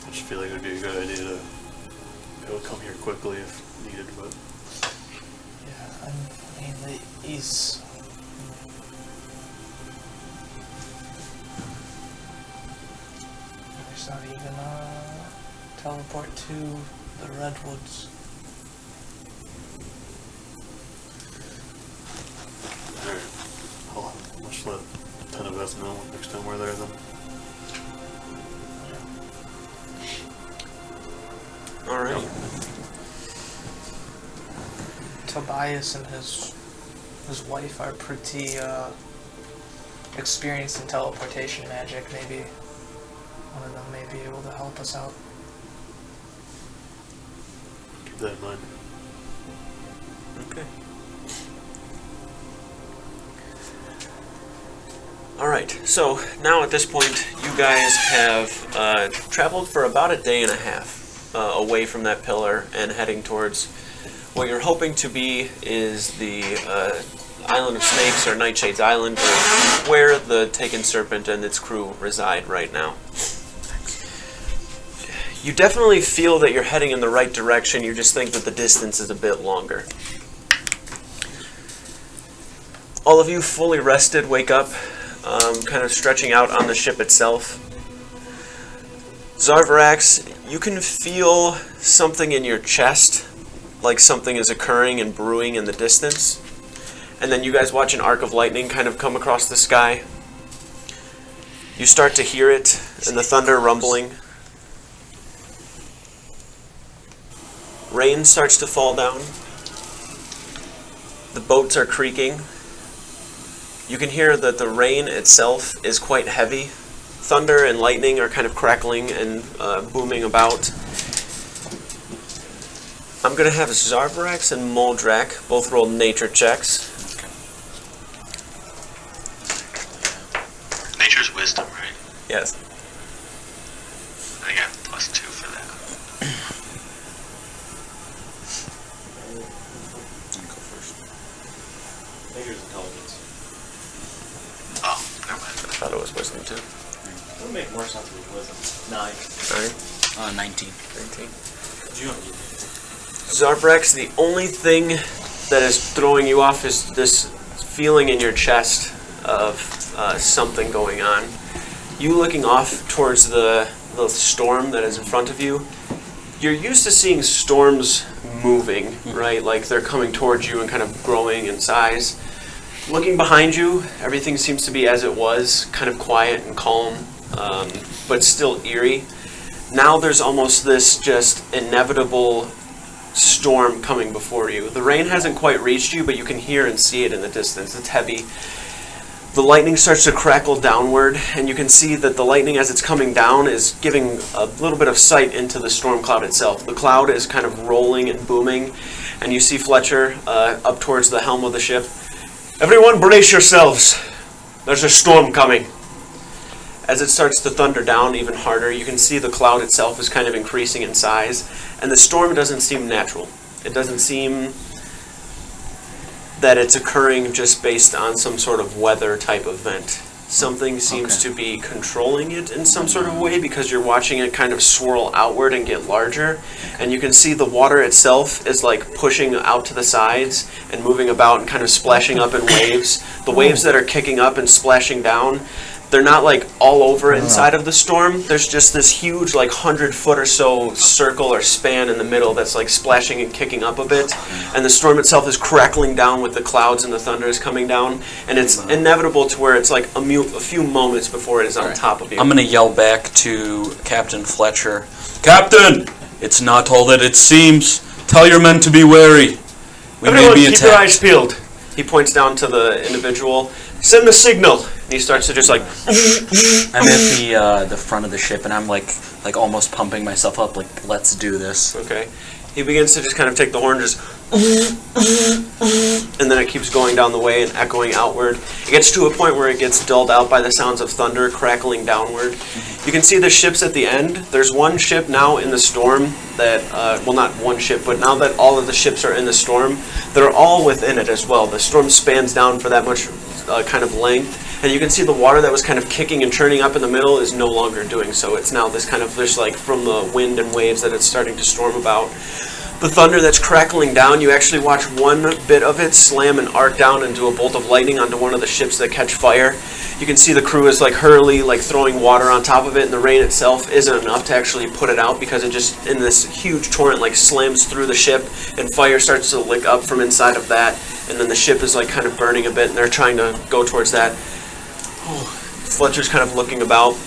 I just feel like it would be a good idea to be able to come here quickly if needed, but... Yeah, I mean, he's... There's not even a teleport to the Redwoods. Alright. Hold on. Let's let 10 of us know next time we're there then. Alright. Tobias and his wife are pretty experienced in teleportation magic. Maybe one of them may be able to help us out. Keep that in mind. Okay. Alright, so now at this point you guys have traveled for about a day and a half away from that pillar and heading towards what you're hoping to be is the Island of Snakes, or Nightshade's Island, where the Taken Serpent and its crew reside right now. You definitely feel that you're heading in the right direction, you just think that the distance is a bit longer. All of you fully rested wake up, kind of stretching out on the ship itself. Zarvarax, you can feel something in your chest, like something is occurring and brewing in the distance. And then you guys watch an arc of lightning kind of come across the sky. You start to hear it, and the thunder rumbling. Rain starts to fall down. The boats are creaking. You can hear that the rain itself is quite heavy. Thunder and lightning are kind of crackling and booming about. I'm going to have Zarvarax and Moldrak both roll nature checks. Yes. I think I have +2 for that. Go first. I think yours is intelligence. Oh, never mind. I thought it was wisdom too. It would make more sense with wisdom. 9. 19. 19. You don't need Zarbrax, the only thing that is throwing you off is this feeling in your chest of something going on. You looking off towards the storm that is in front of you, you're used to seeing storms moving, right? Like they're coming towards you and kind of growing in size. Looking behind you, everything seems to be as it was, kind of quiet and calm, but still eerie. Now there's almost this just inevitable storm coming before you. The rain hasn't quite reached you, but you can hear and see it in the distance. It's heavy. The lightning starts to crackle downward, and you can see that the lightning as it's coming down is giving a little bit of sight into the storm cloud itself. The cloud is kind of rolling and booming, and you see Fletcher up towards the helm of the ship. Everyone brace yourselves. There's a storm coming. As it starts to thunder down even harder, you can see the cloud itself is kind of increasing in size, and the storm doesn't seem natural. It doesn't seem that it's occurring just based on some sort of weather type event. Something seems to be controlling it in some sort of way, because you're watching it kind of swirl outward and get larger, and you can see the water itself is like pushing out to the sides and moving about and kind of splashing up in waves. The waves that are kicking up and splashing down, they're not like all over inside of the storm. There's just this huge like 100-foot or so circle or span in the middle that's like splashing and kicking up a bit, and the storm itself is crackling down with the clouds and the thunder is coming down, and it's inevitable to where it's like a few moments before it is on top of you. I'm going to yell back to Captain Fletcher. Captain! It's not all that it seems. Tell your men to be wary. We Everyone, may be keep attacked. your eyes peeled. He points down to the individual. Send the signal. And he starts to just like. I'm at the front of the ship, and I'm like almost pumping myself up. Like, let's do this. Okay. He begins to just kind of take the horn, just. And then it keeps going down the way and echoing outward. It gets to a point where it gets dulled out by the sounds of thunder crackling downward. You can see the ships at the end. There's one ship now in the storm that, well, not one ship, but now that all of the ships are in the storm, they're all within it as well. The storm spans down for that much kind of length. And you can see the water that was kind of kicking and churning up in the middle is no longer doing so. It's now this kind of, just like from the wind and waves that it's starting to storm about. The thunder that's crackling down, you actually watch one bit of it slam and arc down into a bolt of lightning onto one of the ships that catch fire. You can see the crew is like hurriedly like throwing water on top of it, and the rain itself isn't enough to actually put it out, because it just, in this huge torrent, like slams through the ship, and fire starts to lick up from inside of that, and then the ship is like kind of burning a bit, and they're trying to go towards that. Fletcher's kind of looking about.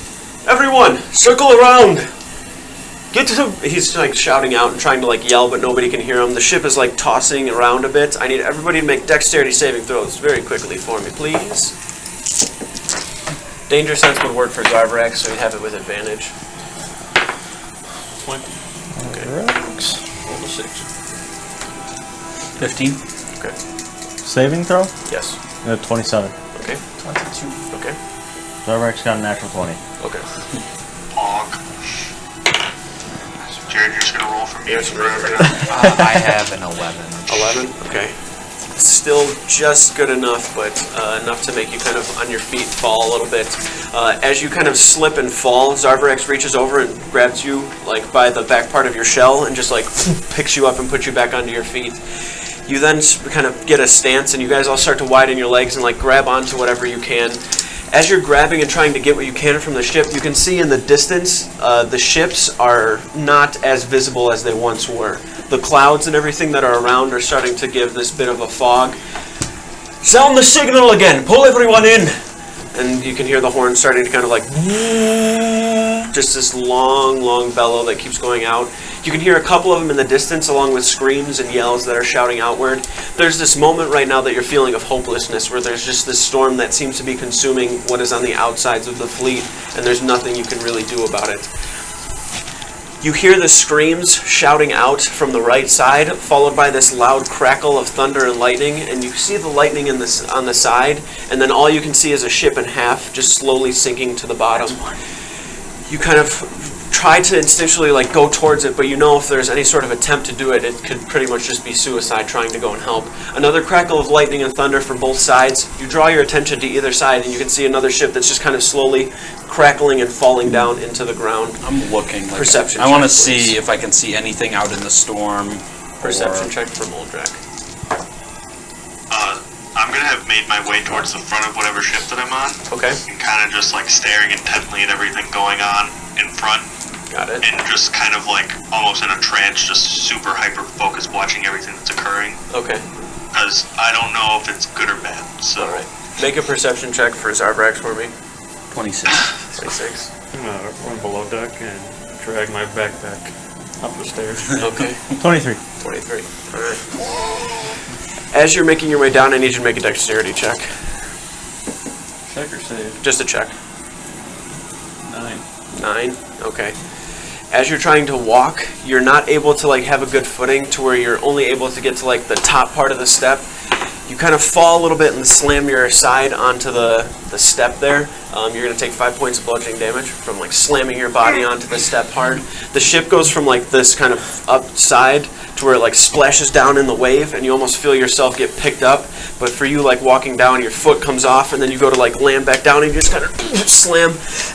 Everyone, circle around! Get to the... He's like shouting out and trying to like yell, but nobody can hear him. The ship is like tossing around a bit. I need everybody to make dexterity saving throws very quickly for me, please. Danger sense would work for Zarbrax, so you'd have it with advantage. 20. Okay. Roll the 6. 15. Okay. Saving throw? Yes. 27. Okay. 22. Okay. Zarbrax got a natural 20. Okay. Pog. Jared, you're just gonna roll for me. Yes, forever. I have an 11. 11? Okay. Still just good enough, but enough to make you kind of on your feet fall a little bit. As you kind of slip and fall, Zarbrax reaches over and grabs you like by the back part of your shell and just like picks you up and puts you back onto your feet. You then kind of get a stance, and you guys all start to widen your legs and like grab onto whatever you can. As you're grabbing and trying to get what you can from the ship, you can see in the distance the ships are not as visible as they once were. The clouds and everything that are around are starting to give this bit of a fog. Sound the signal again! Pull everyone in! And you can hear the horn starting to kind of like... just this long, long bellow that keeps going out. You can hear a couple of them in the distance, along with screams and yells that are shouting outward. There's this moment right now that you're feeling of hopelessness, where there's just this storm that seems to be consuming what is on the outsides of the fleet, and there's nothing you can really do about it. You hear the screams shouting out from the right side, followed by this loud crackle of thunder and lightning, and you see the lightning on the side, and then all you can see is a ship in half, just slowly sinking to the bottom. You kind of try to instinctually like go towards it, but you know if there's any sort of attempt to do it, it could pretty much just be suicide trying to go and help. Another crackle of lightning and thunder from both sides. You draw your attention to either side, and you can see another ship that's just kind of slowly crackling and falling down into the ground. I'm looking. Like Perception I want to check, see please. if I can see anything out in the storm. Perception check for Moldrak. I'm gonna have made my way towards the front of whatever ship that I'm on. Okay. And kind of just like staring intently at everything going on in front. Got it. And just kind of like almost in a trance, just super hyper focused watching everything that's occurring. Okay. Because I don't know if it's good or bad. So. All right. Make a perception check for Zarbrax for me. 26. 26. I'm gonna run below deck and drag my backpack up the stairs. Okay. 23. 23. All right. As you're making your way down, I need you to make a dexterity check. Check or save? Just a check. 9. 9. Okay. As you're trying to walk, you're not able to like have a good footing to where you're only able to get to like the top part of the step. You kind of fall a little bit and slam your side onto the step there. You're going to take 5 points of bludgeoning damage from like slamming your body onto the step hard. The ship goes from like this kind of upside to where it like splashes down in the wave, and you almost feel yourself get picked up. But for you, like walking down, your foot comes off, and then you go to like land back down, and you just kind of slam,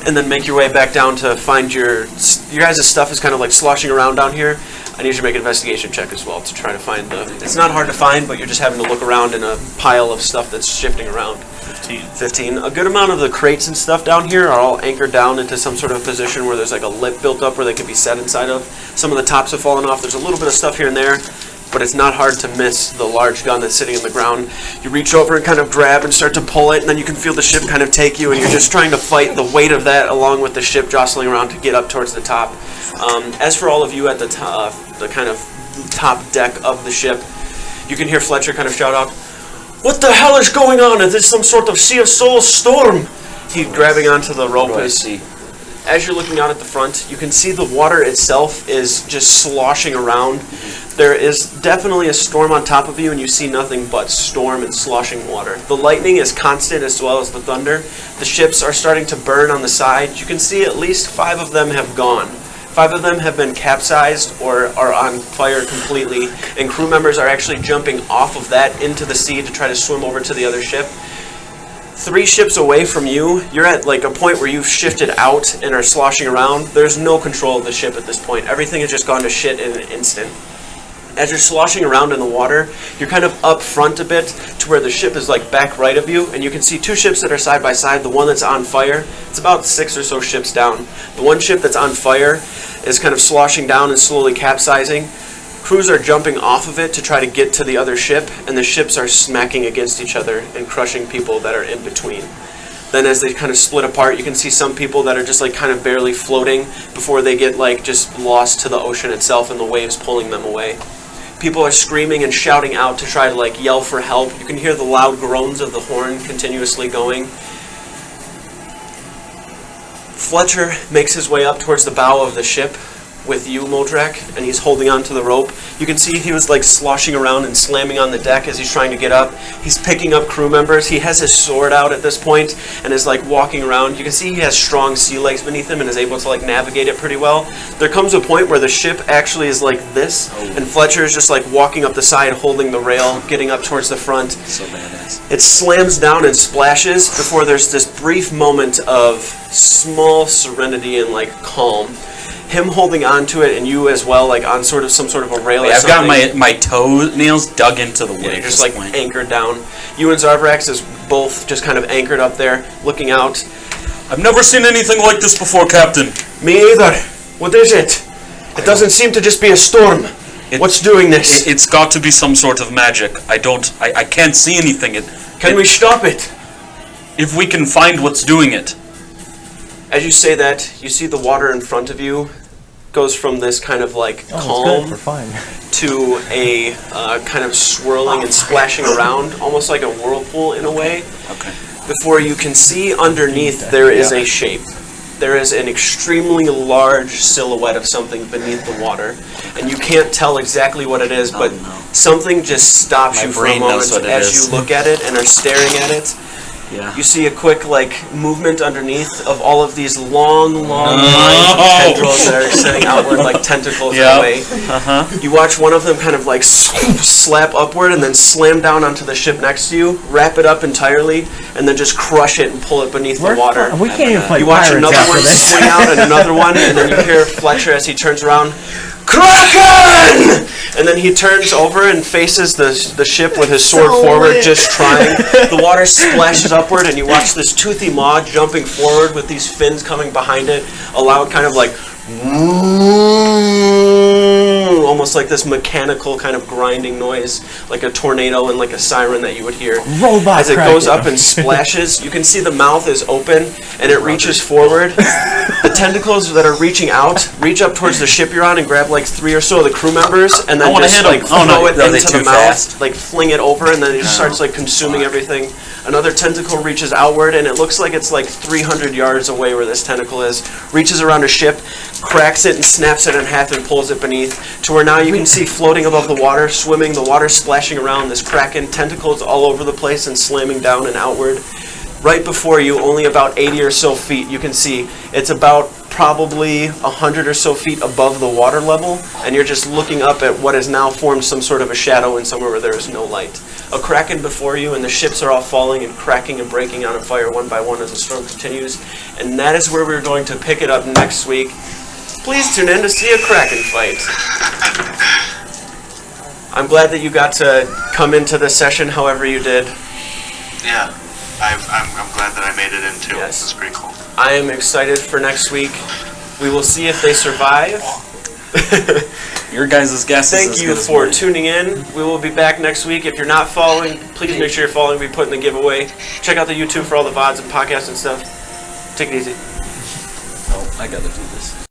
and then make your way back down to find your guys' stuff is kind of like sloshing around down here. I need you to make an investigation check as well to try to find the. It's not hard to find, but you're just having to look around in a pile of stuff that's shifting around. 15. A good amount of the crates and stuff down here are all anchored down into some sort of position where there's like a lip built up where they could be set inside of. Some of the tops have fallen off. There's a little bit of stuff here and there, but it's not hard to miss the large gun that's sitting in the ground. You reach over and kind of grab and start to pull it, and then you can feel the ship kind of take you, and you're just trying to fight the weight of that along with the ship jostling around to get up towards the top. As for all of you at the kind of top deck of the ship, you can hear Fletcher kind of shout out, "What the hell is going on? Is this some sort of Sea of Souls storm?" He's grabbing onto the rope. As you're looking out at the front, you can see the water itself is just sloshing around. There is definitely a storm on top of you, and you see nothing but storm and sloshing water. The lightning is constant as well as the thunder. The ships are starting to burn on the side. You can see at least 5 of them have gone. 5 of them have been capsized or are on fire completely, and crew members are actually jumping off of that into the sea to try to swim over to the other ship. 3 ships away from you, you're at like a point where you've shifted out and are sloshing around. There's no control of the ship at this point. Everything has just gone to shit in an instant. As you're sloshing around in the water, you're kind of up front a bit to where the ship is like back right of you, and you can see 2 ships that are side by side. The one that's on fire, it's about 6 or so ships down. The one ship that's on fire is kind of sloshing down and slowly capsizing. Crews are jumping off of it to try to get to the other ship, and the ships are smacking against each other and crushing people that are in between. Then as they kind of split apart, you can see some people that are just like kind of barely floating before they get like just lost to the ocean itself and the waves pulling them away. People are screaming and shouting out to try to like yell for help. You can hear the loud groans of the horn continuously going. Fletcher makes his way up towards the bow of the ship with you, Moldrak, and he's holding on to the rope. You can see he was like sloshing around and slamming on the deck as he's trying to get up. He's picking up crew members. He has his sword out at this point and is like walking around. You can see he has strong sea legs beneath him and is able to like navigate it pretty well. There comes a point where the ship actually is like this, and Fletcher is just like walking up the side holding the rail, getting up towards the front. So badass. It slams down and splashes before there's this brief moment of small serenity and like calm. Him holding on to it and you as well, like on sort of some sort of a rail. I've got my toenails dug into the wood. Yeah, just like anchored down. You and Zarbrax is both just kind of anchored up there, looking out. I've never seen anything like this before, Captain. Me either. What is it? It doesn't seem to just be a storm. What's doing this? It's got to be some sort of magic. I can't see anything. Can we stop it? If we can find what's doing it. As you say that, you see the water in front of you goes from this kind of like calm to a kind of swirling and splashing around, almost like a whirlpool in a way. Okay. Before you can see underneath, there is a shape. There is an extremely large silhouette of something beneath the water, and you can't tell exactly what it is, but something just stops you for a moment as you look at it and are staring at it. Yeah. You see a quick movement underneath of all of these long lines of tendrils that are sitting outward like tentacles in a way. You watch one of them kind of slap upward and then slam down onto the ship next to you, wrap it up entirely, and then just crush it and pull it beneath the water. We can't even fight You watch pirates another after one this. swing out and another one, and then you hear Fletcher as he turns around, KRAKEN! And then he turns over and faces the ship with his sword forward, just trying. The water splashes upward, and you watch this toothy maw jumping forward with these fins coming behind it, a loud kind of almost like this mechanical kind of grinding noise, like a tornado and like a siren that you would hear. Robot As it goes Kraken. up and splashes, you can see the mouth is open and it reaches forward. The tentacles that are reaching out reach up towards the ship you're on and grab 3 or so of the crew members and then just throw it into the mouth, fling it over, and then it just starts consuming everything. Another tentacle reaches outward and it looks like it's 300 yards away where this tentacle is. Reaches around a ship, cracks it and snaps it in half and pulls it beneath to where now you can see floating above the water, swimming, the water splashing around, this kraken, tentacles all over the place and slamming down and outward. Right before you, only about 80 or so feet, you can see it's about probably 100 or so feet above the water level, and you're just looking up at what has now formed some sort of a shadow in somewhere where there is no light. A kraken before you, and the ships are all falling and cracking and breaking out of fire one by one as the storm continues, and that is where we're going to pick it up next week. Please tune in to see a kraken fight. I'm glad that you got to come into the session however you did. Yeah, I'm glad that I made it in too. Yes. This is pretty cool. I am excited for next week. We will see if they survive. Your guys' guess is Thank as you good as for mine. tuning in. We will be back next week. If you're not following, please make sure you're following. We put in the giveaway. Check out the YouTube for all the VODs and podcasts and stuff. Take it easy. Oh, I gotta do this.